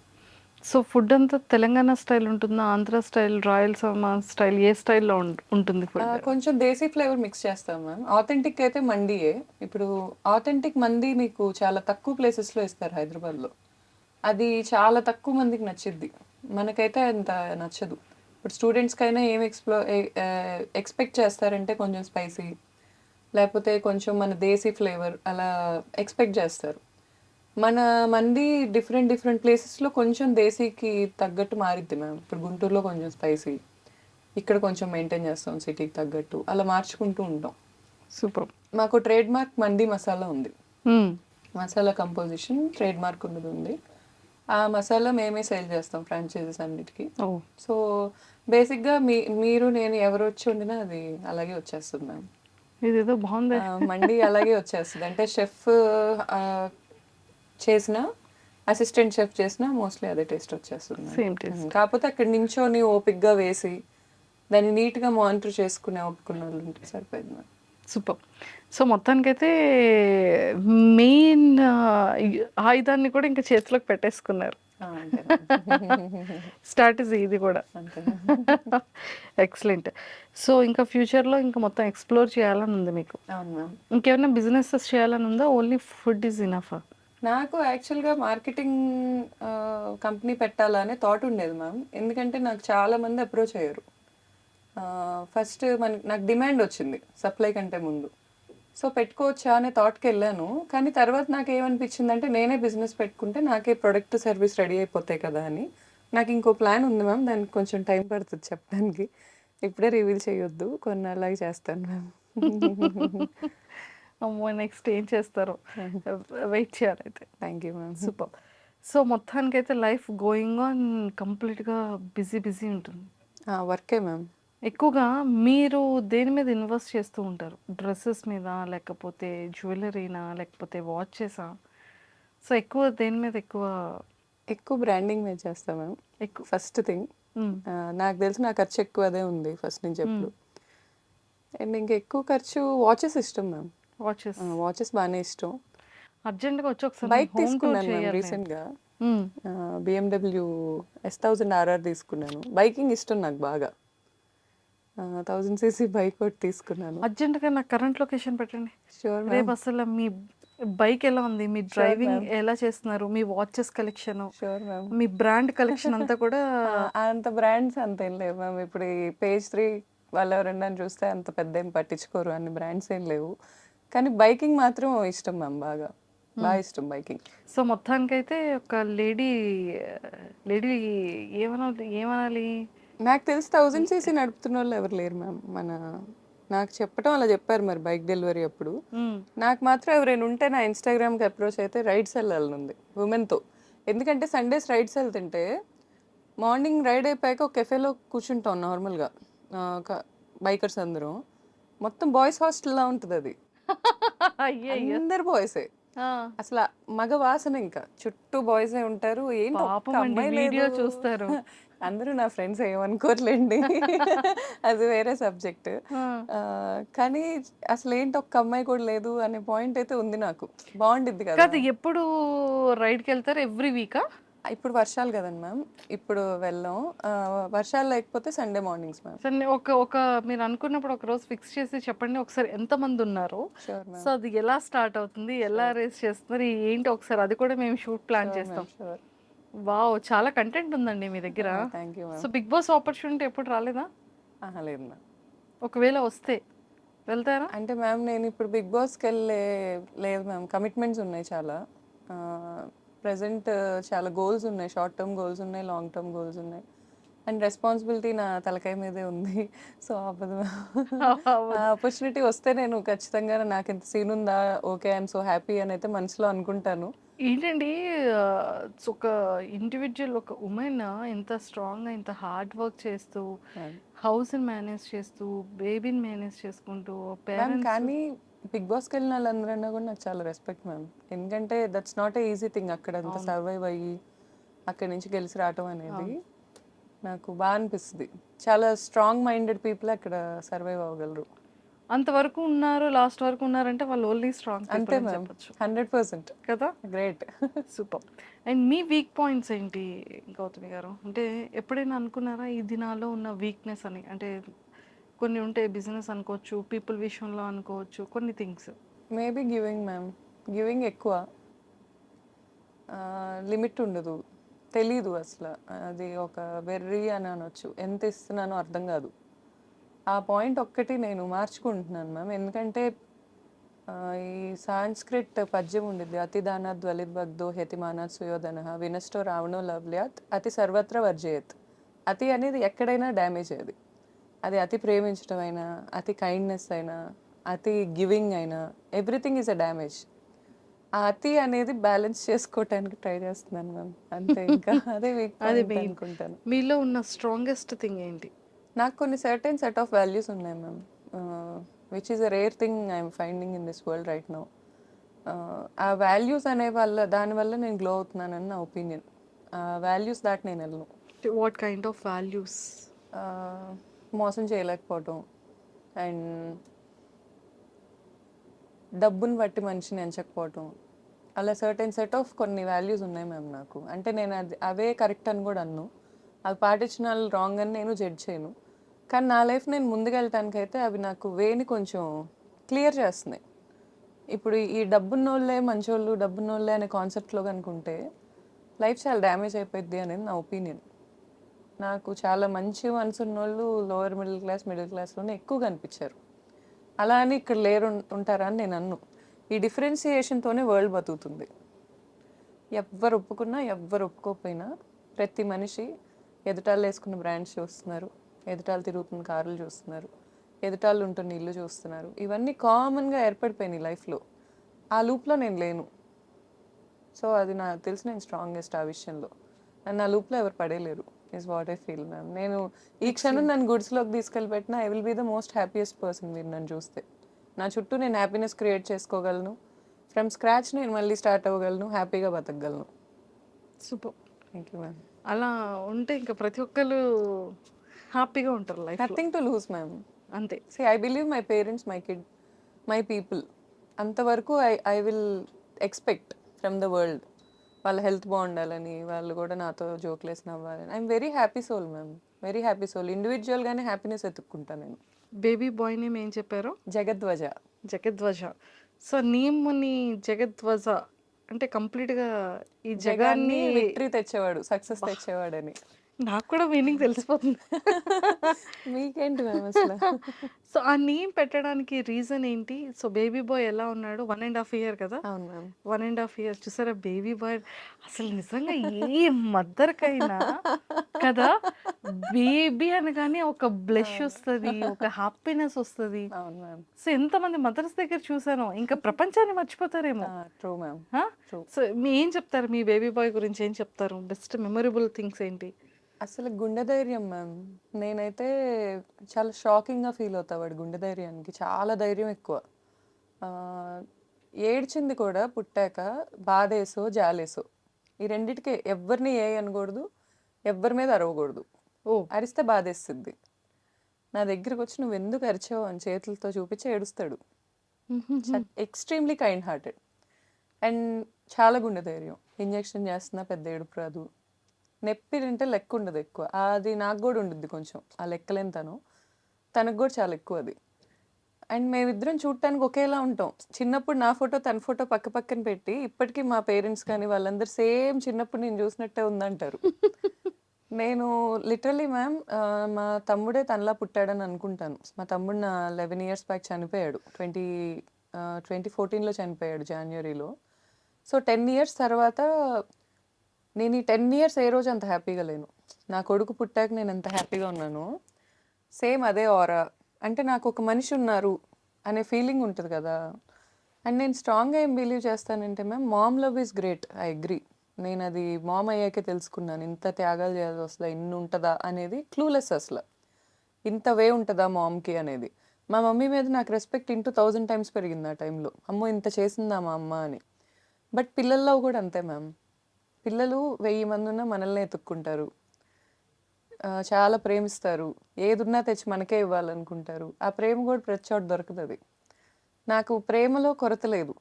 సో ఫుడ్ అంతా తెలంగాణ స్టైల్ ఉంటుందా, ఆంధ్ర స్టైల్, రాయలసీమ స్టైల్, ఏ స్టైల్లో ఉంటుంది ఫుడ్? కొంచెం దేశీ ఫ్లేవర్ మిక్స్ చేస్తాం మ్యామ్. ఆథెంటిక్ అయితే మండీయే. ఇప్పుడు ఆథెంటిక్ మండీ మీకు చాలా తక్కువ ప్లేసెస్లో ఇస్తారు హైదరాబాద్లో. అది చాలా తక్కువ మందికి నచ్చిద్ది, మనకైతే అంత నచ్చదు. ఇప్పుడు స్టూడెంట్స్కైనా ఏం ఎక్స్పెక్ట్ చేస్తారంటే కొంచెం స్పైసీ, లేకపోతే కొంచెం మన దేశీ ఫ్లేవర్ అలా ఎక్స్పెక్ట్ చేస్తారు. మన మంది డిఫరెంట్ ప్లేసెస్లో కొంచెం దేశీకి తగ్గట్టు మారిద్ది మ్యామ్. ఇప్పుడు గుంటూరులో కొంచెం స్పైసీ, ఇక్కడ కొంచెం మెయింటైన్ చేస్తాం సిటీకి తగ్గట్టు, అలా మార్చుకుంటూ ఉంటాం. సూపర్. మాకు ట్రేడ్ మార్క్ మండి మసాలా ఉంది. మసాలా కంపోజిషన్ ట్రేడ్ మార్క్ ఉన్నది ఉంది. ఆ మసాలా మేమే సేల్ చేస్తాం ఫ్రాంచైజీస్ అన్నిటికీ. ఓ సో బేసిక్గా మీరు నేను ఎవరు వచ్చి వండినా అది అలాగే వచ్చేస్తుంది మ్యామ్. ఇదేదో బాగుంది. మండి అలాగే వచ్చేస్తుంది. అంటే షెఫ్ చేసిన అసిస్టెంట్ షెఫ్ చేసిన మోస్ట్లీ అదే టేస్ట్ వచ్చేస్తుంది. Same taste. కాకపోతే అక్కడ నించోని ఓపిక్గా వేసి దాన్ని నీట్గా మానిటర్ చేసుకునే ఒప్పుకున్న వాళ్ళు ఉంటే సరిపోయింది మ్యామ్. సూపర్. సో మొత్తానికైతే మెయిన్ ఆయుధాన్ని కూడా ఇంకా చేతిలోకి పెట్టేసుకున్నారు. అంతే స్ట్రాటజీ ఇది కూడా. అంతే. ఎక్సలెంట్. సో ఇంకా ఫ్యూచర్లో ఇంకా మొత్తం ఎక్స్ప్లోర్ చేయాలని ఉంది మీకు? అవును మ్యామ్. ఇంకేమైనా బిజినెసెస్ చేయాలని ఉందా? Only food is enough? నాకు యాక్చువల్గా మార్కెటింగ్ కంపెనీ పెట్టాలనే థాట్ ఉండేది మ్యామ్. ఎందుకంటే నాకు చాలా మంది అప్రోచ్ అయ్యారు. ఫస్ట్ నాకు డిమాండ్ వచ్చింది సప్లై కంటే ముందు. సో పెట్టుకోవచ్చా అనే థాట్కి వెళ్ళాను. కానీ తర్వాత నాకు ఏమనిపించింది అంటే నేనే బిజినెస్ పెట్టుకుంటే నాకే ప్రొడక్ట్ సర్వీస్ రెడీ అయిపోతాయి కదా అని. నాకు ఇంకో ప్లాన్ ఉంది మ్యామ్. దానికి కొంచెం టైం పడుతుంది చెప్పడానికి. ఇప్పుడే రివీల్ చేయొద్దు, కొన్నాళ్ళకి చేస్తాను మ్యామ్. అమ్మో నెక్స్ట్ ఏం చేస్తారో వెయిట్ చేయాలైతే. Thank you ma'am. Super. So మొత్తానికైతే లైఫ్ గోయింగ్ ఆన్ కంప్లీట్గా బిజీ ఉంటుంది. వర్కే మ్యామ్. ఎక్కువగా మీరు దేని మీద ఇన్వెస్ట్ చేస్తూ ఉంటారు? డ్రెస్సెస్ మీద, లేకపోతే జ్యువెలరీనా, లేకపోతే వాచెసా? సో ఎక్కువ దేని మీద ఎక్కువ బ్రాండింగ్ మీద చేస్తాం మ్యామ్. ఎక్కువ? ఫస్ట్ థింగ్ నాకు తెలిసి నా ఖర్చు ఎక్కువ అదే ఉంది ఫస్ట్ నుంచి ఎప్పుడు. అండ్ ఇంకా ఎక్కువ ఖర్చు వాచెస్ ఇష్టం మ్యామ్. వాచెస్? వాచెస్ బాగానే ఇష్టం. అర్జెంట్గా వచ్చి ఒకసారి బైక్ home tour తీసుకున్నాను మ్యామ్ చేయాలి. రీసెంట్గా. BMW S1000 RR తీసుకున్నాను. బైకింగ్ ఇష్టం నాకు బాగా. 1000cc బైక్ ఒకటి తీసుకున్నాను. అర్జెంట్గా నాకు కరెంట్ లొకేషన్ పెట్టండి. షూర్ రేపు మ్యామ్. అసలు మీ బైక్ ఎలా ఉంది, మీ డ్రైవింగ్ ఎలా చేస్తున్నారు, మీ వాచెస్ కలెక్షన్, షూర్ మ్యామ్. మీ బ్రాండ్ కలెక్షన్ అంతా కూడా అంత బ్రాండ్స్ అంత ఏం లేవు మ్యామ్. ఇప్పుడు ఈ పేజ్ 3 వాళ్ళు ఎవరన్నా చూస్తే అంత పెద్ద ఏం పట్టించుకోరు, అన్ని బ్రాండ్స్ ఏం లేవు. కానీ బైకింగ్ మాత్రం ఇష్టం మ్యామ్. బాగా ఇష్టం బైకింగ్. సో మొత్తానికైతే ఒక లేడీ ఏమనాలి, నాకు తెలిసి 1000cc నడుపుతున్న వాళ్ళు ఎవరు లేరు మ్యామ్. నాకు చెప్పడం అలా చెప్పారు మరి బైక్ డెలివరీ అప్పుడు. నాకు మాత్రం ఎవరైనా ఉంటే నా ఇన్స్టాగ్రామ్కి అప్రోచ్ అయితే రైడ్స్ వెళ్ళాలని ఉంది ఉమెన్తో. ఎందుకంటే సండేస్ రైడ్స్ వెళ్తుంటే మార్నింగ్ రైడ్ అయిపోయాక ఒక కెఫేలో కూర్చుంటాం నార్మల్గా బైకర్స్ అందరం. మొత్తం బాయ్స్ హాస్టల్లా ఉంటుంది అది. అందరు బాయ్సే. అసలు మగ వాసన, ఇంకా చుట్టూ బాయ్సే ఉంటారు. ఏంటి ఒక్క అమ్మాయి వీడియో లేదు. చూస్తారు. అందరూ నా ఫ్రెండ్స్ ఏమనుకోర్లేండి, అది వేరే సబ్జెక్ట్. కానీ అసలు ఏంటి ఒక్క అమ్మాయి కూడా లేదు అనే పాయింట్ అయితే ఉంది నాకు. బాగుండిద్ది కదా. కాదు, ఎప్పుడు రైడ్కి వెళ్తారు? ఎవ్రీ వీకా? ఇప్పుడు వర్షాలు కదండి మ్యామ్, ఇప్పుడు వెళ్ళాం. వర్షాలు లేకపోతే సండే మార్నింగ్స్ మ్యామ్. సరే, ఒక మీరు అనుకున్నప్పుడు ఒక రోజు ఫిక్స్ చేసి చెప్పండి ఒకసారి ఎంతమంది ఉన్నారు. Sure so ma'am. అది ఎలా స్టార్ట్ అవుతుంది, ఎలా రేస్ చేస్తున్నారు ఏంటి, ఒకసారి అది కూడా మేము షూట్ ప్లాన్ చేస్తాం. షూర్. వావ్, చాలా కంటెంట్ ఉందండి మీ దగ్గర. Thank you so ma'am. Bigg Boss opportunity ఎప్పుడు రాలేదా? లేదు మ్యామ్. ఒకవేళ వస్తే వెళ్తారా? అంటే మ్యామ్ నేను ఇప్పుడు బిగ్ బాస్కి లేదు మ్యామ్. కమిట్మెంట్స్ ఉన్నాయి చాలా. ప్రజెంట్ చాలా గోల్స్ ఉన్నాయి. షార్ట్ టర్మ్ గోల్స్ ఉన్నాయి, లాంగ్ టర్మ్ గోల్స్ ఉన్నాయి. అండ్ రెస్పాన్సిబిలిటీ నా తలకాయ మీదే ఉంది. సో అవ్వదు ఆపర్చునిటీ వస్తే నేను ఖచ్చితంగా నాకు ఎంత సీన్ ఉందా, ఓకే ఐఎమ్ సో హ్యాపీ అని అయితే మనసులో అనుకుంటాను. ఏంటండి, ఒక ఇండివిజువల్, ఒక ఉమెన్ ఎంత స్ట్రాంగ్గా, ఇంత హార్డ్ వర్క్ చేస్తూ, హౌస్ని మేనేజ్ చేస్తూ, బేబీని మేనేజ్ చేసుకుంటూ, మ్యామ్ పేరెంట్స్. కానీ బిగ్ బాస్కి వెళ్ళిన వాళ్ళందరన్నా కూడా నాకు చాలా రెస్పెక్ట్ మ్యామ్. ఎందుకంటే that's not a easy thing. అక్కడ అంత సర్వైవ్ అయ్యి అక్కడి నుంచి గెలిచి రావటం అనేది నాకు బాగా అనిపిస్తుంది. చాలా స్ట్రాంగ్ మైండెడ్ పీపుల్ అక్కడ సర్వైవ్ అవ్వగలరు. అంతవరకు ఉన్నారు, లాస్ట్ వరకు ఉన్నారంటే వాళ్ళు ఓన్లీ స్ట్రాంగ్ అంతే మ్యామ్. చెప్పచ్చు 100% కదా. Great. Super. And me weak points ఏంటి గౌతమి గారు? అంటే ఎప్పుడైనా అనుకున్నారా ఇది నాలో ఉన్న వీక్నెస్ అని? అంటే కొన్ని ఉంటాయి, బిజినెస్ అనుకోవచ్చు, పీపుల్ విషయంలో అనుకోవచ్చు, కొన్ని things. Maybe giving ma'am. Giving ఎక్కువ, లిమిట్ ఉండదు, తెలీదు అసలు. అది ఒక వెర్రీ అని అనొచ్చు. ఎంత ఇస్తున్నానో అర్థం కాదు. ఆ పాయింట్ ఒక్కటి నేను మార్చుకుంటున్నాను మ్యామ్. ఎందుకంటే ఈ సాంస్క్రిట్ పద్యం ఉండిద్ది, అతి దానాత్ వలిద్భగ్ధో హెతిమానాత్ సుయోధన వినష్టో రావణో లవ్ల్యాత్ అతి సర్వత్ర వర్జయత్. అతి అనేది ఎక్కడైనా డ్యామేజ్. అది అతి ప్రేమించడం అయినా, అతి కైండ్నెస్ అయినా, అతి గివింగ్ అయినా ఎవ్రీథింగ్ ఈజ్ అ డ్యామేజ్. ఆ అతి అనేది బ్యాలెన్స్ చేసుకోవటానికి ట్రై చేస్తున్నాను మ్యామ్. అంతే ఇంకా అదే వీక్ అది పాయింట్ మెయిన్. అనుకుంటాను. మీలో ఉన్న స్ట్రాంగెస్ట్ థింగ్ ఏంటి? నాకు కొన్ని సర్టెన్ సెట్ ఆఫ్ వాల్యూస్ ఉన్నాయి ma'am, which is a rare thing I'm finding in this world right now. ఆ వాల్యూస్ అనే దానివల్ల నేను గ్లో అవుతున్నానని నా ఒపీనియన్. ఆ వాల్యూస్ దాటి నేను వెళ్ళను. What kind of values? మోసం చేయలేకపోవటం అండ్ డబ్బుని బట్టి మనిషిని ఎంచకపోవటం, అలా సర్టెన్ సెట్ ఆఫ్ కొన్ని వాల్యూస్ ఉన్నాయి మ్యామ్ నాకు. అంటే నేను అవే కరెక్ట్ అని కూడా అన్ను, అవి పాటించిన వాళ్ళు రాంగ్ అని నేను జడ్జ్ చేయను. కానీ నా లైఫ్ నేను ముందుకెళ్ళటానికైతే అవి నాకు వేని కొంచెం క్లియర్ చేస్తున్నాయి. ఇప్పుడు ఈ డబ్బున్నోళ్ళే మంచోళ్ళు, డబ్బున్నోళ్ళే అనే కాన్సెప్ట్లో కనుకుంటే లైఫ్ చాలా డ్యామేజ్ అయిపోద్ది అనేది నా ఒపీనియన్. నాకు చాలా మంచి మనసు ఉన్నోళ్ళు లోవర్ మిడిల్ క్లాస్లోనే ఎక్కువ కనిపించారు. అలా అని ఇక్కడ లేరు ఉంటారా అని నేను అన్ను. ఈ డిఫరెన్సియేషన్తోనే వరల్డ్ బతుకుతుంది. ఎవ్వరు ఒప్పుకున్నా ఎవ్వరు ఒప్పుకోకపోయినా ప్రతి మనిషి ఎదుటాళ్ళు వేసుకున్న బ్రాండ్స్ చూస్తున్నారు, ఎదుటాళ్ళు తిరుగుతున్న కార్లు చూస్తున్నారు, ఎదుటాళ్ళు ఉంటున్న ఇల్లు చూస్తున్నారు. ఇవన్నీ కామన్గా ఏర్పడిపోయినాయి లైఫ్లో. ఆ లూప్లో నేను లేను. సో అది నాకు తెలిసి నేను స్ట్రాంగెస్ట్ ఆ విషయంలో. అండ్ నా లూప్లో ఎవరు పడేయలేరు is what I feel ma'am. నేను ఈ క్షణం నన్ను గుడ్స్లోకి తీసుకెళ్ళి పెట్టినా I will be the most happiest person. మీరు నన్ను చూస్తే నా చుట్టూ నేను హ్యాపీనెస్ క్రియేట్ చేసుకోగలను. ఫ్రమ్ స్క్రాచ్ నేను మళ్ళీ స్టార్ట్ అవ్వగలను, హ్యాపీగా బతకగలను. సూపర్. Thank you ma'am. అలా ఉంటే ఇంకా ప్రతి ఒక్కరు హ్యాపీగా ఉంటారు లైఫ్లో. Nothing to lose ma'am. అంతే. See I believe my parents, my kid, my people. అంతవరకు I will expect from the world. వాళ్ళ హెల్త్ బాగుండాలని, వాళ్ళు కూడా నాతో జోక్లేసి నవ్వాలని. I'm very happy soul ma'am, very happy soul. ఇండివిజువల్గానే హ్యాపీనెస్ ఎత్తుక్కుంటాను నేను. బేబీ బాయ్ నేమ్ ఏం చెప్పారు? జగద్వజ. జగద్వజ. సో నేమ్ని జగద్వజ అంటే కంప్లీట్గా ఈ జగాన్ని విక్టరీ తెచ్చేవాడు, సక్సెస్ తెచ్చేవాడని. నాకు కూడా మీనింగ్ తెలిసిపోతుంది. మీకేంటి మ్యామ్ అసలు? సో ఆ నేమ్ పెట్టడానికి రీజన్ ఏంటి? సో బేబీ బాయ్ ఎలా ఉన్నాడు? 1.5 year కదా? అవును మ్యామ్. 1.5 years చూసారా బేబీ బాయ్. అసలు నిజంగా ఏ మదర్కైనా కదా బేబీ అనగానే ఒక బ్లెష్ వస్తుంది, ఒక హ్యాపీనెస్ వస్తుంది. అవును మ్యామ్. సో ఎంతమంది మదర్స్ దగ్గర చూసానో ఇంకా ప్రపంచాన్ని మర్చిపోతారేమో. True ma'am. True. సో మీ ఏం చెప్తారు మీ బేబీ బాయ్ గురించి? ఏం చెప్తారు? బెస్ట్ మెమొరబుల్ థింగ్స్ ఏంటి? అసలు గుండె ధైర్యం మ్యామ్. నేనైతే చాలా షాకింగ్గా ఫీల్ అవుతా వాడి గుండె ధైర్యానికి. చాలా ధైర్యం ఎక్కువ. ఆ, ఏడ్చింది కూడా పుట్టాక బాధేసో జాలేసో, ఈ రెండిటికే. ఎవరిని ఏ అనకూడదు, ఎవ్వరి మీద అరవకూడదు. ఓ అరిస్తే బాధేస్తుంది. నా దగ్గరకు వచ్చి నువ్వు ఎందుకు అరిచావు అని చేతులతో చూపించి ఏడుస్తాడు. ఎక్స్ట్రీమ్లీ కైండ్ హార్టెడ్ అండ్ చాలా గుండె ధైర్యం. ఇంజెక్షన్ చేస్తున్నా పెద్ద ఏడుపు రాదు. నొప్పి తింటే లెక్క ఉండదు ఎక్కువ. అది నాకు కూడా ఉండుద్ది కొంచెం, ఆ లెక్కలేని తనకు కూడా చాలా ఎక్కువ అది. అండ్ మేమిద్దరం చూడటానికి ఒకేలా ఉంటాం. చిన్నప్పుడు నా ఫోటో తన ఫోటో పక్క పక్కన పెట్టి ఇప్పటికీ మా పేరెంట్స్ కానీ వాళ్ళందరూ సేమ్ చిన్నప్పుడు నేను చూసినట్టే ఉందంటారు. నేను లిటరలీ మ్యామ్ మా తమ్ముడే తనలా పుట్టాడని అనుకుంటాను. మా తమ్ముడు నా 11 years బ్యాక్ చనిపోయాడు. 2014లో చనిపోయాడు జనవరిలో. సో 10 years తర్వాత నేను ఈ 10 years ఏ రోజు అంత హ్యాపీగా లేను. నా కొడుకు పుట్టాక నేను ఎంత హ్యాపీగా ఉన్నానో సేమ్ అదే ఆరా. అంటే నాకు ఒక మనిషి ఉన్నారు అనే ఫీలింగ్ ఉంటుంది కదా. అండ్ నేను స్ట్రాంగ్గా ఏం బిలీవ్ చేస్తానంటే ma'am, mom love is great, I agree. నేను అది మామ్ అయ్యాకే తెలుసుకున్నాను. ఇంత త్యాగాలు చేయాల్సి వస్తుందా, ఇన్ని ఉంటుందా అనేది క్లూలెస్. అసలు ఇంత వే ఉంటుందా మామ్కి అనేది. మా మమ్మీ మీద నాకు రెస్పెక్ట్ 1000 times పెరిగింది ఆ టైంలో. అమ్మో ఇంత చేసిందా మా అమ్మ అని. బట్ పిల్లల్లో కూడా అంతే మ్యామ్. పిల్లలు 1000 మంది ఉన్నా మనల్ని ఎత్తుక్కుంటారు, చాలా ప్రేమిస్తారు, ఏదున్నా తెచ్చి మనకే ఇవ్వాలనుకుంటారు. ఆ ప్రేమ కూడా ప్రతి చోట దొరుకుతుంది. నాకు ప్రేమలో కొరత లేదు.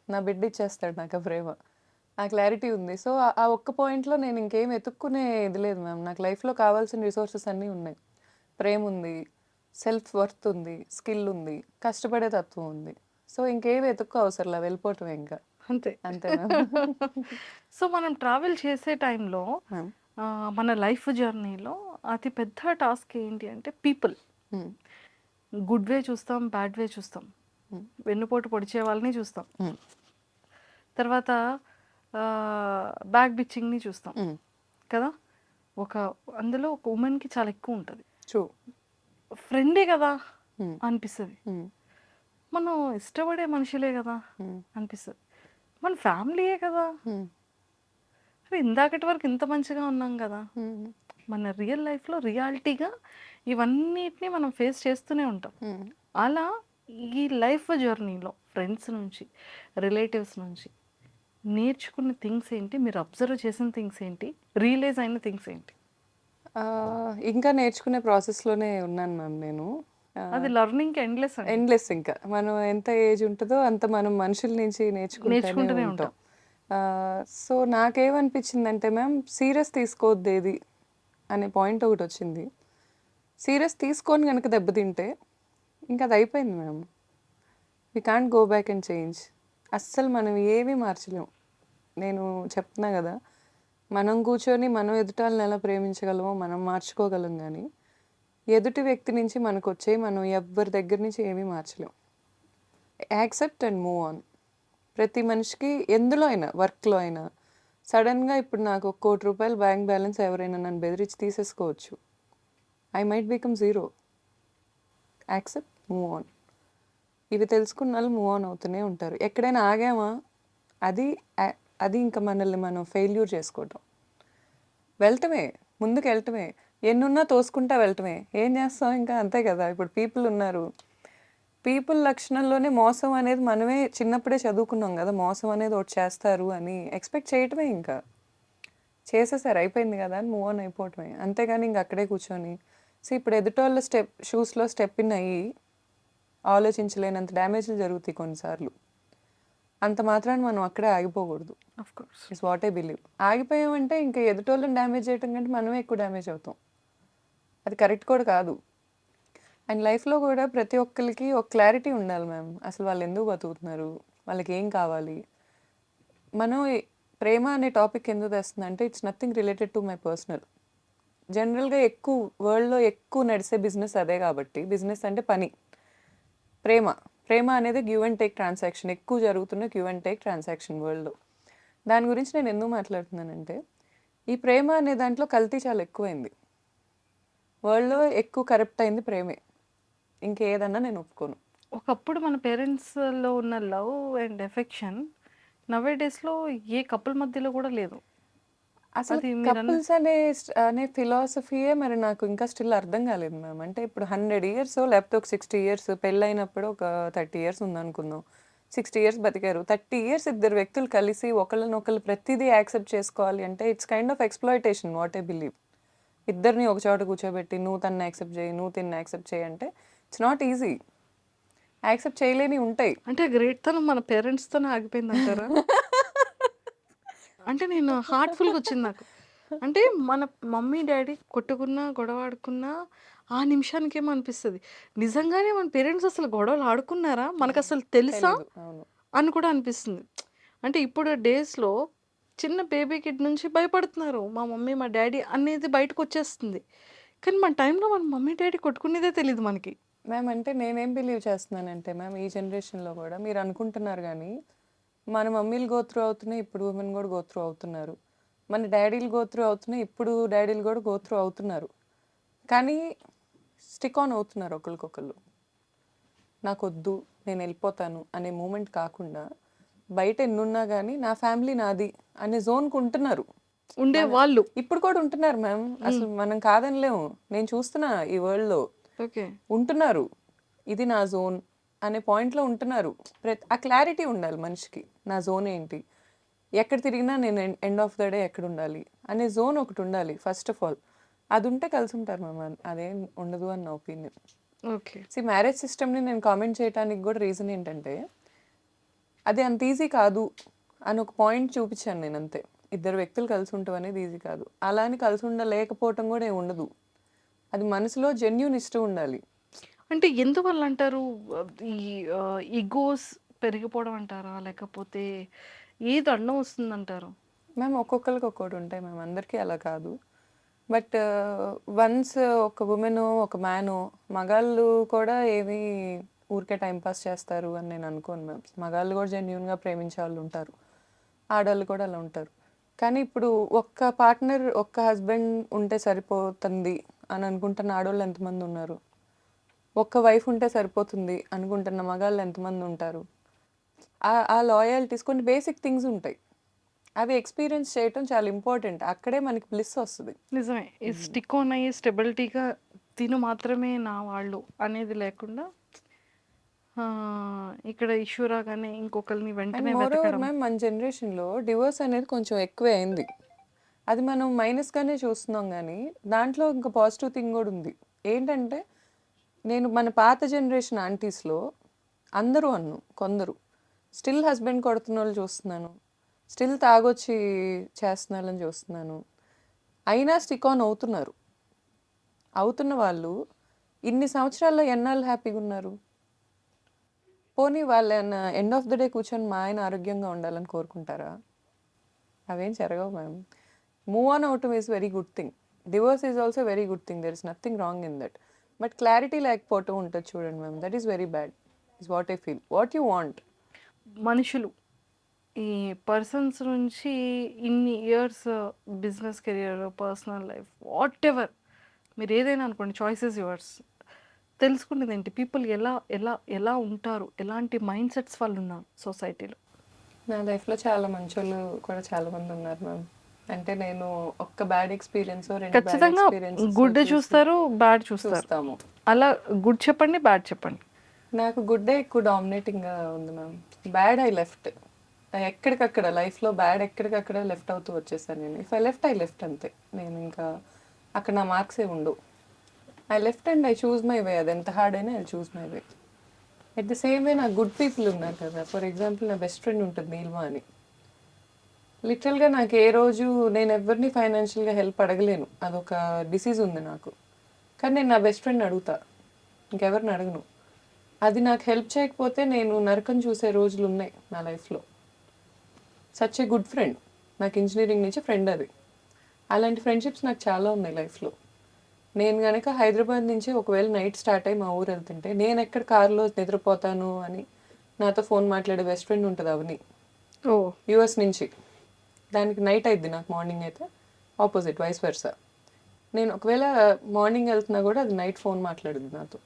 నా బిడ్డ ఇచ్చేస్తాడు నాకు ఆ ప్రేమ. ఆ క్లారిటీ ఉంది. సో ఆ ఒక్క పాయింట్లో నేను ఇంకేం ఎత్తుక్కునే ఇది లేదు మ్యామ్. నాకు లైఫ్లో కావాల్సిన రిసోర్సెస్ అన్నీ ఉన్నాయి. ప్రేమ ఉంది, సెల్ఫ్ వర్త్ ఉంది, స్కిల్ ఉంది, కష్టపడే తత్వం ఉంది. సో ఇంకేమి ఎత్తుక్కో అవసరంలా, వెళ్ళిపోవటం ఇంకా అంతే. అంతే మ్యామ్. సో మనం ట్రావెల్ చేసే టైంలో మ్యామ్. మన లైఫ్ జర్నీలో అతి పెద్ద టాస్క్ ఏంటి అంటే పీపుల్. గుడ్ వే చూస్తాం, బ్యాడ్ వే చూస్తాం, వెన్నుపోటు పొడిచే వాళ్ళని చూస్తాం, తర్వాత బ్యాక్ బిచ్చింగ్ని చూస్తాం కదా. అందులో ఒక ఉమెన్కి చాలా ఎక్కువ ఉంటుంది. ట్రూ. ఫ్రెండే కదా అనిపిస్తుంది. మనం ఇష్టపడే మనుషులే కదా హ్మ్. అనిపిస్తుంది. మన ఫ్యామిలీయే కదా. హ్మ్. అరే ఇందాకటి వరకు ఇంత మంచిగా ఉన్నాం కదా. హ్మ్. మన రియల్ లైఫ్లో రియాలిటీగా ఇవన్నిటిని మనం ఫేస్ చేస్తూనే ఉంటాం. హ్మ్. అలా ఈ లైఫ్ జర్నీలో ఫ్రెండ్స్ నుంచి, రిలేటివ్స్ నుంచి నేర్చుకున్న థింగ్స్ ఏంటి? మీరు అబ్జర్వ్ చేసిన థింగ్స్ ఏంటి? రియలైజ్ అయిన థింగ్స్ ఏంటి? ఇంకా నేర్చుకునే ప్రాసెస్‌లోనే ఉన్నాను మ్యామ్ నేను. అది లెర్నింగ్‌కి ఎండ్‌లెస్ అండి. ఎండ్‌లెస్ ఇంకా. మనం ఎంత ఏజ్ ఉంటదో అంత మనం మనుషుల నుంచి నేర్చుకుంటూనే నేర్చుకుంటూనే ఉంటాం. ఉంటాం. సో, నాకేమనిపించిందంటే మ్యామ్ సీరియస్ తీసుకోవద్దేది అనే పాయింట్ ఒకటొచ్చింది. సీరియస్ తీసుకొని గనక దెబ్బతింటే ఇంక అది అయిపోయింది ma'am. We can't go back and change. అస్సలు మనం ఏమీ మార్చలేం. నేను చెప్తున్నా గదా! మనం కూర్చొని మనం ఎదుటాళ్ళని ఎలా ప్రేమించగలమో మనం మార్చుకోగలం గానీ, ఎదుటి వ్యక్తి నుంచి మనకొచ్చేయి మనం ఎవ్వరి దగ్గర నుంచి ఏమీ మార్చలేం. Accept and move on. ప్రతి మనిషికి ఎందులో అయినా, వర్క్‌లో అయినా సడెన్‌గా ఇప్పుడు నాకు ఒక ₹1,00,00,000 బ్యాంక్ బ్యాలెన్స్ ఎవరైనా నన్ను బెదిరించి తీసేసుకోవచ్చు. I might become zero. Accept, move on. ఇవి తెలుసుకున్నోళ్ళు మూవ్ ఆన్ అవుతూనే ఉంటారు. ఎక్కడైనా ఆగామా అది అది ఇంక మనల్ని మనం ఫెయిల్యూర్ చేసుకోవటం. వెళ్ళటమే, ముందుకెళ్ళటమే. ఎన్నున్నా తోసుకుంటా వెళ్ళటమే. ఏం చేస్తాం ఇంకా అంతే కదా! ఇప్పుడు పీపుల్ ఉన్నారు. పీపుల్ లక్షణంలోనే మోసం అనేది మనమే చిన్నప్పుడే చదువుకున్నాం కదా! మోసం అనేది ఒకటి చేస్తారు అని ఎక్స్‌పెక్ట్ చేయటమే ఇంకా. చేసేసారు అయిపోయింది కదా! అని మూవ్ ఆన్ అయిపోవటమే. అంతేగాని ఇంక అక్కడే కూర్చొని ఇప్పుడు ఎదుటోళ్ళ షూస్‌లో స్టెప్ ఇన్ అయ్యి ఆలోచించలేనంత డ్యామేజ్‌లు జరుగుతాయి కొన్నిసార్లు. అంత మాత్రాన మనం అక్కడే ఆగిపోకూడదు. Of course. Is what I believe. ఆగిపోయామంటే ఇంకా ఎదుటోళ్ళని డ్యామేజ్ చేయటం కంటే మనమే ఎక్కువ డ్యామేజ్ అవుతాం. అది కరెక్ట్ కూడా కాదు. అండ్ లైఫ్‌లో కూడా ప్రతి ఒక్కళ్ళకి ఒక క్లారిటీ ఉండాలి మ్యామ్. అసలు వాళ్ళు ఎందుకు బతుకుతున్నారు? వాళ్ళకి ఏం కావాలి? మనం ప్రేమ అనే టాపిక్ ఎందుకు తెస్తుందంటే it's nothing related to my personal. జనరల్‌గా వరల్డ్‌లో ఎక్కువ నడిసే బిజినెస్ అదే కాబట్టి బిజినెస్ అంటే పని. ప్రేమ అనేది గివ్ అండ్ టేక్ ట్రాన్సాక్షన్. ఎక్కువ జరుగుతున్న గివ్ అండ్ టేక్ ట్రాన్సాక్షన్ వరల్డ్‌లో. దాని గురించి నేను ఎందుకు మాట్లాడుతున్నానంటే ఈ ప్రేమ అనే దాంట్లో కల్తీ చాలా ఎక్కువైంది. వరల్డ్‌లో ఎక్కువ కరప్ట్ అయింది ప్రేమే. ఇంకేదన్నా నేను ఒప్పుకోను. ఒకప్పుడు మన పేరెంట్స్‌లో ఉన్న లవ్ అండ్ ఎఫెక్షన్ నౌ ఏ డేస్‌లో ఏ కపుల్ మధ్యలో కూడా లేదు. అసలు అది కపుల్స్ అనే ఫిలాసఫీయే మరి నాకు ఇంకా స్టిల్ అర్థం కాలేదు మ్యామ్. అంటే ఇప్పుడు 100 ఇయర్సో లేకపోతే ఒక 60 ఇయర్స్ పెళ్ళైనప్పుడు ఒక 30 ఇయర్స్ ఉందనుకుందాం. 60 ఇయర్స్ బతికారు. 30 ఇయర్స్ ఇద్దరు వ్యక్తులు కలిసి ఒకళ్ళనొకళ్ళు ప్రతిదీ యాక్సెప్ట్ చేసుకోవాలి అంటే it's kind of exploitation what I believe. ఇద్దరిని ఒక చోట కూర్చోబెట్టి నువ్వు తనని యాక్సెప్ట్ చేయి, నువ్వు తిన్ని యాక్సెప్ట్ చేయి అంటే ఇట్స్ నాట్ ఈజీ. యాక్సెప్ట్ చేయలేనివి ఉంటాయి. అంటే గ్రేట్‌తనం మన పేరెంట్స్‌తోనే ఆగిపోయిందంటారా? అంటే నేను హార్ట్‌ఫుల్‌గా వచ్చింది నాకు. అంటే మన మమ్మీ, డ్యాడీ కొట్టుకున్నా, గొడవ ఆడుకున్నా ఆ నిమిషానికేమో అనిపిస్తది. నిజంగానే మన పేరెంట్స్ అసలు గొడవలు ఆడుకున్నారా? మనకసలు తెలుసా? తెలీదు. అవును. అని కూడా అనిపిస్తుంది. అంటే ఇప్పుడు డేస్‌లో చిన్న బేబీ కిడ్ నుంచి భయపడుతున్నారు. మా మమ్మీ, మా డ్యాడీ అనేది బయటకొచ్చేస్తుంది. కానీ మన టైంలో మన మమ్మీ, డ్యాడీ కొట్టుకునేదే తెలీదు మనకి. మ్యామ్ అంటే నేనేం బిలీవ్ చేస్తున్నానంటే మ్యామ్ ఈ జనరేషన్‌లో కూడా మీరు అనుకుంటున్నారు గానీ, మన మమ్మీలు గో త్రూ అవుతున్నాయి. ఇప్పుడు ఉమెన్ కూడా గో త్రూ అవుతున్నారు. మన డ్యాడీలు గో త్రూ అవుతున్నాయి. ఇప్పుడు డ్యాడీలు కూడా గో త్రూ అవుతున్నారు. కానీ స్టిక్ ఆన్ అవుతున్నారు ఒకళ్ళకొకళ్ళు. నాకొద్దు, నేను వెళ్ళిపోతాను అనే మూమెంట్ కాకుండా బయట ఎన్నున్నా గానీ నా ఫ్యామిలీ నాది అనే జోన్‌కి ఉంటున్నారు. ఉండేవాళ్ళు. ఇప్పుడు కూడా ఉంటున్నారు మ్యామ్. అసలు మనం కాదనలేము. నేను చూస్తున్నా ఈ వరల్డ్‌లో. ఓకే. ఉంటున్నారు. ఇది నా జోన్ అనే పాయింట్‌లో ఉంటున్నారు. ఆ క్లారిటీ ఉండాలి మనిషికి. నా జోన్ ఏంటి? ఎక్కడ తిరిగినా నేను ఎండ్ ఆఫ్ ద డే ఎక్కడుండాలి? అనే జోన్ ఒకటి ఉండాలి ఫస్ట్ ఆఫ్ ఆల్. అదుంటే కలిసుంటారు మ్యామ్. అదేం ఉండదు అని నా ఒపీనియన్. ఓకే. మ్యారేజ్ సిస్టమ్‌ని నేను కామెంట్ చేయటానికి కూడా రీజన్ ఏంటంటే, అది అంత ఈజీ కాదు అని ఒక పాయింట్ చూపించాను నేనంతే. ఇద్దరు వ్యక్తులు కలిసి ఉండటం అనేది ఈజీ కాదు. అలా అని కలిసి ఉండలేకపోవటం కూడా ఏమి ఉండదు. అది మనసులో జెన్యూన్ ఇష్టం ఉండాలి. అంటే ఎందువల్ల అంటారు? ఈ ఇగోస్ పెరిగిపోవడం అంటారా? లేకపోతే ఏది అడ్డం వస్తుందంటారు? మ్యామ్ ఒక్కొక్కళ్ళకి ఒక్కోటి ఉంటాయి మ్యామ్. అందరికీ అలా కాదు. బట్ వన్స్ ఒక వుమెనో, ఒక మ్యానో మగాళ్ళు కూడా ఏమి ఊరికే టైం పాస్ చేస్తారు అని నేను అనుకోను మ్యామ్. మగాళ్ళు కూడా జెన్యూన్‌గా ప్రేమించే వాళ్ళు ఉంటారు. ఆడోళ్ళు కూడా అలా ఉంటారు. కానీ ఇప్పుడు ఒక్క పార్ట్నర్, ఒక్క హస్బెండ్ ఉంటే సరిపోతుంది అని అనుకుంటున్న ఆడోళ్ళు ఎంతమంది ఉన్నారు? ఒక్క వైఫ్ ఉంటే సరిపోతుంది అనుకుంటున్న మగాళ్ళు ఎంతమంది ఉంటారు? ఆ లాయల్టీస్ కొన్ని బేసిక్ థింగ్స్ ఉంటాయి. అవి ఎక్స్పీరియన్స్ చేయటం చాలా ఇంపార్టెంట్. అక్కడే మనకి బ్లిస్ వస్తుంది. నిజమే. ఈ స్టిక్ ఆన్ అయ్యి స్టెబిలిటీగా తిను మాత్రమే నా వాళ్ళు అనేది లేకుండా ఇక్కడ ఇష్యూ రాగానే ఇంకొకరిని అండ్ వెంటనే మోర్ ఓవర్ వెతకడం. మ్యామ్, మన జనరేషన్లో డివోర్స్ అనేది కొంచెం ఎక్కువే అయింది. అది మనం మైనస్గానే చూస్తున్నాం, కానీ దాంట్లో ఇంకా పాజిటివ్ థింగ్ కూడా ఉంది. ఏంటంటే నేను మన పాత జనరేషన్ ఆంటీస్లో అందరూ కొందరు స్టిల్ హస్బెండ్ కొడుతున్న వాళ్ళు చూస్తున్నాను, స్టిల్ తాగొచ్చి చేస్తున్నారని చూస్తున్నాను. అయినా స్టిక్ ఆన్ అవుతున్న వాళ్ళు ఇన్ని సంవత్సరాల్లో ఎన్నాళ్ళు హ్యాపీగా ఉన్నారు? పోనీ వాళ్ళు ఎండ్ ఆఫ్ ద డే కూర్చొని మా ఆయన ఆరోగ్యంగా ఉండాలని కోరుకుంటారా? అవేం జరగవు మ్యామ్. మూవ్ ఆన్ అవటం is very good thing. Divorce is also very good thing. There is nothing wrong in that. But clarity లేకపోవటం ఉంటుంది చూడండి ma'am, that is very bad. Is what I feel. What you want? మనుషులు ఈ persons నుంచి ఇన్ని years business career, personal life, what ever మీరు ఏదైనా అనుకోండి, చాయిసెస్ యువర్స్. తెలుసుకునేది ఏంటి, పీపుల్ ఎలా ఎలా ఎలా ఉంటారు, ఎలాంటి మైండ్ సెట్స్ వాళ్ళు ఉన్నారు సొసైటీలో. నా లైఫ్లో చాలా మంచి వాళ్ళు కూడా చాలా మంది ఉన్నారు మ్యామ్. అంటే నేను ఒక్క బ్యాడ్ ఎక్స్పీరియన్స్ రెండు బ్యాడ్ ఖచ్చితంగా ఎక్స్పీరియన్స్ గుడ్ చూస్తారు, బ్యాడ్ చూస్తారు. చూస్తాము. అలా గుడ్ చెప్పండి, బ్యాడ్ చెప్పండి. నాకు గుడ్డే ఎక్కువ డామినేటింగ్గా ఉంది మ్యామ్. Bad I left. ఎక్కడికక్కడ లైఫ్లో బ్యాడ్ ఎక్కడికక్కడ లెఫ్ట్ అవుతూ వచ్చేసాను నేను. ఇఫ్ ఐ లెఫ్ట్ అంతే. నేను ఇంకా అక్కడ నా మార్క్స్ ఏ ఉండవు. I left and I choose my way. అది ఎంత హార్డ్ అయినా I choose my way. At the same way నాకు గుడ్ పీపుల్ ఉన్నారు కదా. ఫర్ ఎగ్జాంపుల్ నా బెస్ట్ ఫ్రెండ్ ఉంటుంది నీల్మా అని. లిటరల్గా నాకు ఏ రోజు నేను ఎవరిని ఫైనాన్షియల్గా హెల్ప్ అడగలేను, అదొక డిసీజ్ ఉంది నాకు. కానీ నేను నా బెస్ట్ ఫ్రెండ్ అడుగుతా, ఇంకెవరిని అడగను. అది నాకు హెల్ప్ చేయకపోతే నేను నరకం చూసే రోజులు ఉన్నాయి నా లైఫ్లో. Such a good friend. నాకు ఇంజనీరింగ్ నుంచి ఫ్రెండ్ అది. అలాంటి ఫ్రెండ్షిప్స్ నాకు చాలా ఉన్నాయి లైఫ్లో. నేను కనుక హైదరాబాద్ నుంచి ఒకవేళ నైట్ స్టార్ట్ అయ్యి మా ఊరు వెళ్తుంటే నేను ఎక్కడ కారులో నిద్రపోతాను అని నాతో ఫోన్ మాట్లాడే బెస్ట్ ఫ్రెండ్ ఉంటుంది అవని, ఓ యూఎస్ నుంచి. దానికి నైట్ అయిద్ది, నాకు మార్నింగ్ అయితే ఆపోజిట్, వైస్ వర్సా. నేను ఒకవేళ మార్నింగ్ వెళ్తున్నా కూడా అది నైట్ ఫోన్ మాట్లాడుద్ది నాతో.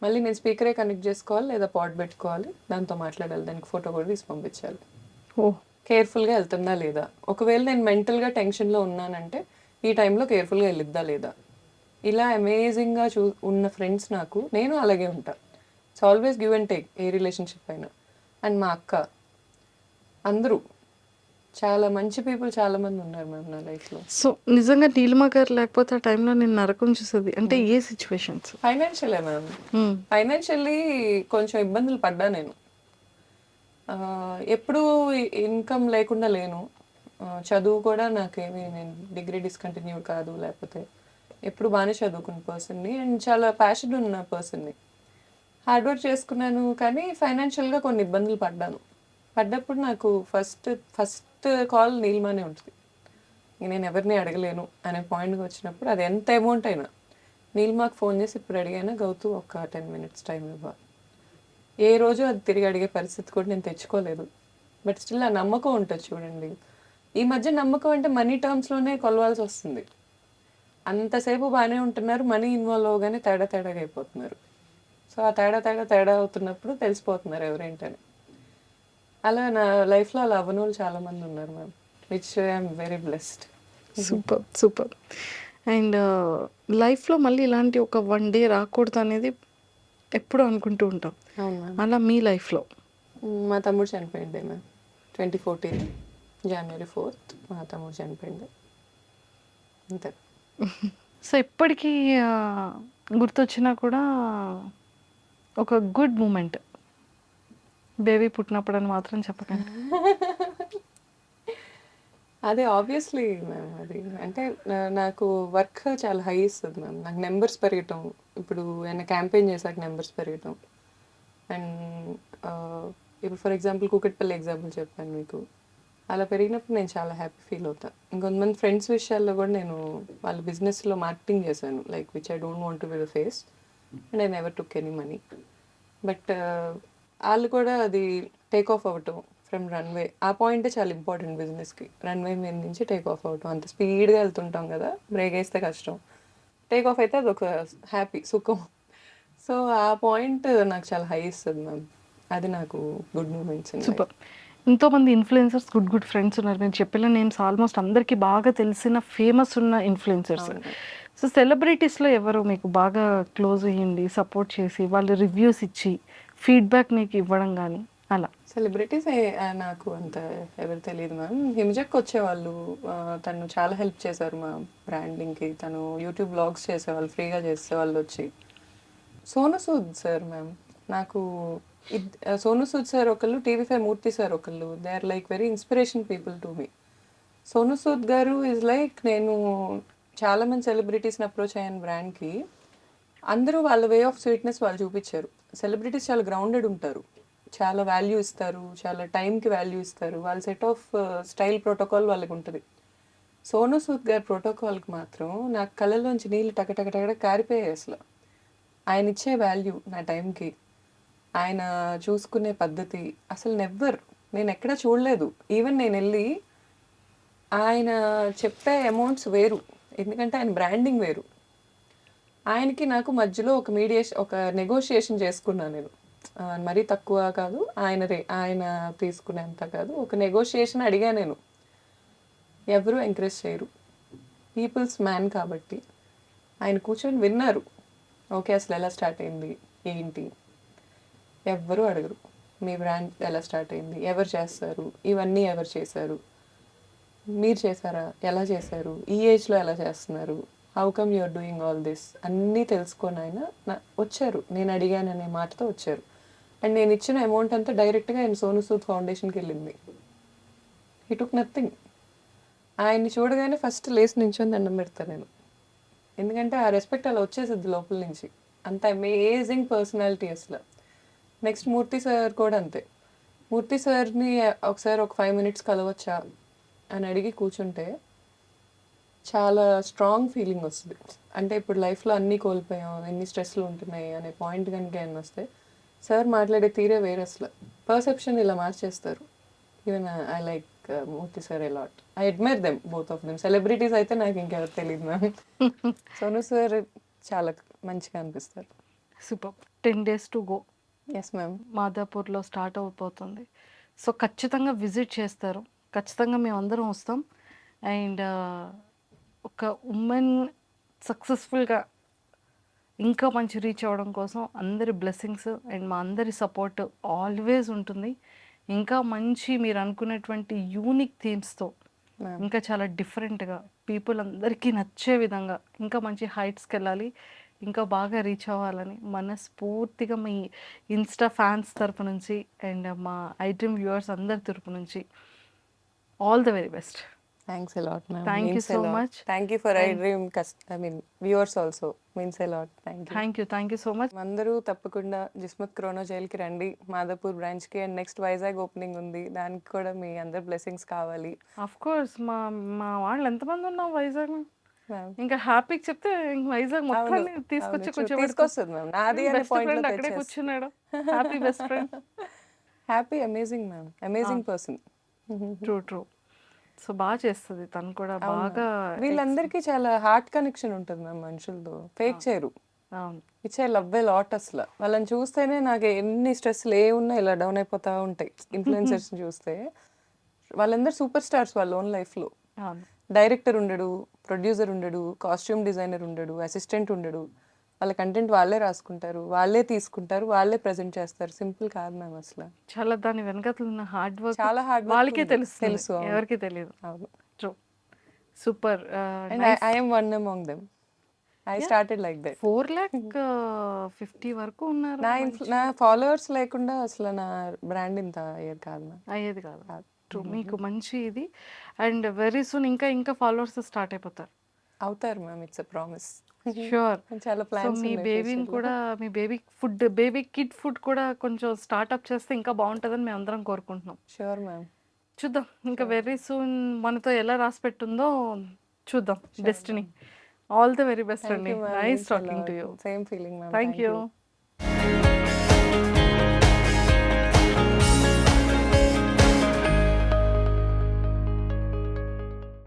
మళ్ళీ నేను స్పీకరే కనెక్ట్ చేసుకోవాలి లేదా పాట్ పెట్టుకోవాలి, దాంతో మాట్లాడాలి, దానికి ఫోటో కూడా తీసి పంపించాలి. ఓ కేర్ఫుల్గా వెళ్తుందా లేదా, ఒకవేళ నేను మెంటల్గా టెన్షన్లో ఉన్నానంటే ఈ టైంలో కేర్ఫుల్గా వెళ్ళిద్దా లేదా. ఇలా అమేజింగ్గా ఉన్న ఫ్రెండ్స్ నాకు. నేను అలాగే ఉంటా. It's always give and take a relationship అయినా. అండ్ మా అక్క, అందరూ చాలా మంచి పీపుల్ చాలా మంది ఉన్నారు మ్యామ్ నా లైఫ్లో. సో నిజంగా నీలిమా గారు లేకపోతే ఆ టైంలో నేను నరకం చూసేది అంటే ఏ సిచ్యువేషన్స్? ఫైనాన్షియలే మ్యామ్. ఫైనాన్షియల్లీ కొంచెం ఇబ్బందులు పడ్డా నేను. ఎప్పుడూ ఇన్కమ్ లేకుండా లేను. చదువు కూడా నాకేమి, నేను డిగ్రీ డిస్కంటిన్యూడ్ కాదు, లేకపోతే ఎప్పుడు బాగానే చదువుకున్న పర్సన్ని అండ్ చాలా ప్యాషన్ ఉన్న పర్సన్ని. హార్డ్ వర్క్ చేసుకున్నాను, కానీ ఫైనాన్షియల్గా కొన్ని ఇబ్బందులు పడ్డప్పుడు నాకు ఫస్ట్ కాల్ నీలిమానే ఉంటుంది. నేను ఎవరిని అడగలేను అనే పాయింట్కి వచ్చినప్పుడు, అది ఎంత అమౌంట్ అయినా నీలిమాకు ఫోన్ చేసి ఇప్పుడు అడిగైనా గౌతు ఒక 10 minutes టైం ఇవ్వ. ఏ రోజు అది తిరిగి అడిగే పరిస్థితి కూడా నేను తెచ్చుకోలేదు. బట్ స్టిల్ ఆ నమ్మకం ఉంటుంది చూడండి. ఈ మధ్య నమ్మకం అంటే మనీ టర్మ్స్లోనే కొలవాల్సి వస్తుంది. అంతసేపు బాగానే ఉంటున్నారు, మనీ ఇన్వాల్వ్ అవగానే తేడాగా అయిపోతున్నారు. సో ఆ తేడా అవుతున్నప్పుడు తెలిసిపోతున్నారు ఎవరేంటని. అలా నా లైఫ్లో అలా అవ్వని వాళ్ళు చాలామంది ఉన్నారు ma'am, which I'm very blessed. Super. And లైఫ్లో మళ్ళీ ఇలాంటి ఒక 1 day రాకూడదు అనేది ఎప్పుడు అనుకుంటూ ఉంటాం. అవును మ్యామ్. అలా మీ లైఫ్లో? మా తమ్ముడు చనిపోయింది మ్యామ్. 2014 January 4th మా తమ్ముడు చనిపోయింది, అంతే. సో ఇప్పటికీ గుర్తొచ్చినా కూడా ఒక గుడ్ మూమెంట్, బేబీ పుట్టినప్పుడు అని మాత్రం చెప్పకండి. అదే ఆబ్వియస్లీ మ్యామ్. అది అంటే నాకు వర్క్ చాలా హై ఇస్తుంది మ్యామ్. నాకు నెంబర్స్ పెరగటం, ఇప్పుడు ఏమైనా క్యాంపెయిన్ చేశాక నెంబర్స్ పెరగటం. అండ్ ఇప్పుడు ఫర్ ఎగ్జాంపుల్ కూకట్పల్లి ఎగ్జాంపుల్ చెప్పాను మీకు, అలా పెరిగినప్పుడు నేను చాలా హ్యాపీ ఫీల్ అవుతాను. ఇంకొంతమంది ఫ్రెండ్స్ విషయాల్లో కూడా నేను వాళ్ళ బిజినెస్లో మార్కెటింగ్ చేశాను, like which I don't want to be the face and I never took any money. But వాళ్ళు కూడా అది టేక్ ఆఫ్ అవ్వటం ఫ్రమ్ రన్వే, ఆ పాయింటే చాలా ఇంపార్టెంట్ బిజినెస్కి. రన్వే మీద నుంచి టేక్ ఆఫ్ అవ్వటం, అంత స్పీడ్గా వెళ్తుంటాం కదా, బ్రేక్ వేస్తే కష్టం. టేక్ ఆఫ్ అయితే అదొక హ్యాపీ సుఖం. సో ఆ పాయింట్ నాకు చాలా హై ఇస్తుంది మ్యామ్. అది నాకు గుడ్ మూమెంట్స్. సూపర్. ఎంతోమంది ఇన్ఫ్లుయెన్సర్స్ గుడ్ ఫ్రెండ్స్ ఉన్నారు. నేను చెప్పిన నేమ్స్ ఆల్మోస్ట్ అందరికీ బాగా తెలిసిన ఫేమస్ ఉన్న ఇన్ఫ్లుయెన్సర్స్. సో సెలబ్రిటీస్లో ఎవరు మీకు బాగా క్లోజ్ అయ్యింది, సపోర్ట్ చేసి వాళ్ళు రివ్యూస్ ఇచ్చి ఫీడ్బ్యాక్ మీకు ఇవ్వడం కానీ అలా? సెలబ్రిటీస్ నాకు అంత ఎవరు తెలియదు మ్యామ్. హిమజక్ వచ్చేవాళ్ళు, తను చాలా హెల్ప్ చేశారు మా బ్రాండింగ్కి. తను యూట్యూబ్ బ్లాగ్స్ చేసేవాళ్ళు, ఫ్రీగా చేసేవాళ్ళు వచ్చి. సోను సూద్ సార్ మ్యామ్, నాకు సోను సూద్ సార్ ఒకళ్ళు, టీవీ5 మూర్తి సార్ ఒకళ్ళు. They are like very inspiration people to me. Sonu Sood గారు ఈజ్ లైక్, నేను చాలా మంది సెలబ్రిటీస్ని అప్రోచ్ అయ్యాను బ్రాండ్కి. అందరూ వాళ్ళ వే ఆఫ్ స్వీట్నెస్ వాళ్ళు చూపించారు. సెలబ్రిటీస్ చాలా గ్రౌండెడ్ ఉంటారు, చాలా వాల్యూ ఇస్తారు, చాలా టైంకి వాల్యూ ఇస్తారు. వాళ్ళ సెట్ ఆఫ్ స్టైల్ ప్రోటోకాల్ వాళ్ళకి ఉంటుంది. సోను సూద్ గారి ప్రోటోకాల్కి మాత్రం నాకు కళ్ళలోంచి నీళ్ళు టకటకటక కారిపోయాయి అసలు. ఆయన ఇచ్చే వాల్యూ నా టైంకి, ఆయన చూసుకునే పద్ధతి అసలు నేను ఎక్కడా చూడలేదు. ఈవెన్ నేను వెళ్ళి ఆయన చెప్పే అమౌంట్స్ వేరు, ఎందుకంటే ఆయన బ్రాండింగ్ వేరు. ఆయనకి నాకు మధ్యలో ఒక నెగోషియేషన్ చేసుకున్నాను నేను. మరీ తక్కువ కాదు, ఆయన తీసుకునేంత కాదు, ఒక నెగోషియేషన్ అడిగా నేను. ఎవరు ఎంకరేజ్ చేయరు, పీపుల్స్ మ్యాన్ కాబట్టి. ఆయన కూర్చొని విన్నారు. ఓకే, అసలు ఎలా స్టార్ట్ అయింది ఏంటి, ఎవ్వరూ అడగరు. మీ బ్రాండ్ ఎలా స్టార్ట్ అయింది, ఎవరు చేస్తారు, ఇవన్నీ ఎవరు చేశారు, మీరు చేశారా, ఎలా చేశారు, ఈ ఏజ్లో ఎలా చేస్తున్నారు, how come you're doing all this అన్నీ తెలుసుకొని ఆయన వచ్చారు. నేను అడిగాననే మాటతో వచ్చారు. అండ్ నేను ఇచ్చిన అమౌంట్ అంతా డైరెక్ట్గా ఆయన సోను సూద్ ఫౌండేషన్కి వెళ్ళింది. He took nothing. ఆయన్ని చూడగానే ఫస్ట్ లేచి నించొని దండం పెడతాను నేను, ఎందుకంటే ఆ రెస్పెక్ట్ అలా వచ్చేసిద్ది లోపల నుంచి. అంత అమేజింగ్ పర్సనాలిటీ అసలు. నెక్స్ట్ మూర్తి సార్ కూడా అంతే. మూర్తి సార్ని ఒకసారి ఒక 5 minutes కలవచ్చా అని అడిగి కూర్చుంటే చాలా స్ట్రాంగ్ ఫీలింగ్ వస్తుంది. అంటే ఇప్పుడు లైఫ్లో అన్నీ కోల్పోయాం, ఎన్ని స్ట్రెస్లు ఉంటున్నాయి అనే పాయింట్ కనుక ఏమైనా వస్తే సార్ మాట్లాడే తీరే వేరే అసలు. పర్సెప్షన్ ఇలా మార్చేస్తారు. Even I like Murthy sir a lot. I admire them, both of them. Celebrities అయితే నాకు ఇంకెవరు తెలియదు మ్యామ్. సోను సార్ చాలా మంచిగా అనిపిస్తారు. Super. 10 days to go. Yes ma'am. మాదాపూర్లో స్టార్ట్ అయిపోతుంది. సో ఖచ్చితంగా విజిట్ చేస్తారు, ఖచ్చితంగా మేము అందరం వస్తాం. అండ్ ఒక ఉమెన్ సక్సెస్ఫుల్గా ఇంకా మంచి రీచ్ అవ్వడం కోసం అందరి బ్లెస్సింగ్స్ అండ్ మా అందరి సపోర్ట్ ఆల్వేస్ ఉంటుంది. ఇంకా మంచి మీరు అనుకునేటువంటి యూనిక్ థీమ్స్తో, ఇంకా చాలా డిఫరెంట్గా పీపుల్ అందరికీ నచ్చే విధంగా ఇంకా మంచి హైట్స్కి వెళ్ళాలి, ఇంకా బాగా రీచ్ అవ్వాలని మనస్ఫూర్తిగా మీ ఇన్స్టా ఫ్యాన్స్ తరపు నుంచి అండ్ మా ఐడ్రీమ్ వ్యూవర్స్ అందరి తరపు నుంచి all the very best. Thanks a lot, ma'am. Thank you Means a so lot. much. Thank you for iDream viewers also. Means a lot. Thank you. Thank you so much. అందరూ తప్పకుండా జిస్మత్ క్రోనో జైల్కి రండి, మాదాపూర్ బ్రాంచ్కి. And next Vizag opening ఉంది, దానికి కూడా మీ అందరి blessings కావాలి. Of course మా మా వాళ్ళు ఎంతమంది ఉన్నాం వైజాగ్, Ma'am. ఇంకా హ్యాపీకి చెప్తే ఇంక వైజాగ్ మొత్తాన్ని తీసుకొచ్చి తీసుకొస్తుంది మ్యామ్. నాది అనే బెస్ట్ పాయింట్ ఫ్రెండ్ అక్కడే కూర్చున్నాడు. Happy best friend. Happy, amazing ma'am, amazing person. True. So బాగా చేస్తుంది తను కూడా బాగా. వీళ్ళందరికీ చాలా హార్ట్ కనెక్షన్ ఉంటుంది మ్యామ్ మనుషులతో, ఫేక్ చేయరు. అవును. It's I love a lot అసలు. వాళ్ళని చూస్తేనే నాకు ఎన్ని స్ట్రెస్లు ఉన్నా ఇలా డౌన్ అయిపోతూ ఉంటాయి. ఇన్ఫ్లుయెన్సర్స్ చూస్తే వాళ్ళందరూ సూపర్ స్టార్స్ వాళ్ళ ఓన్ లైఫ్లో. అవును. డైరెక్టర్ ఉండడు, ప్రొడ్యూసర్ ఉండడు, కాస్ట్యూమ్ డిజైనర్ ఉండడు, అసిస్టెంట్ ఉండడు. వాళ్ళ కంటెంట్ వాళ్ళే రాసుకుంటారు, వాళ్ళే తీసుకుంటారు, వాళ్ళే ప్రజెంట్ చేస్తారు. సింపుల్ కాదు మ్యామ్ అసలు. చాలా దాని వెనకాల ఉన్న హార్డ్ వర్క్ చాలా హార్డ్ వాళ్ళకే తెలుసు, అవును. ఎవరికి తెలియదు. అవును. True. Super. And I am one among them. I started like that. 4,50,000 వరకు ఉన్నారు. నా ఫాలోవర్స్ లేకుండా అసలు నా బ్రాండ్ ఇంత అయ్యేది కాదు మ్యామ్. అయ్యేది కాదు. ట్రూ. మీకు మంచి ఇది. అండ్ వెరీ సూన్ ఇంకా ఫాలోవర్స్ స్టార్ట్ అయిపోతారు. అవుతారు ma'am, it's a promise. Sure. చాలా సో ప్లాన్స్ మీ బేబీని కూడా, మీ బేబీ కిడ్ ఫుడ్ కూడా కొంచెం స్టార్ట్అప్ చేస్తే ఇంకా బాగుంటుందని మేము అందరం కోరుకుంటున్నాం. Sure ma'am. చూద్దాం ఇంకా వెరీ సూన్ మనతో ఎలా రాసి పెట్టుందో చూద్దాం destiny. All the very best అండి. Nice talking to you. Same feeling ma'am. Thank you.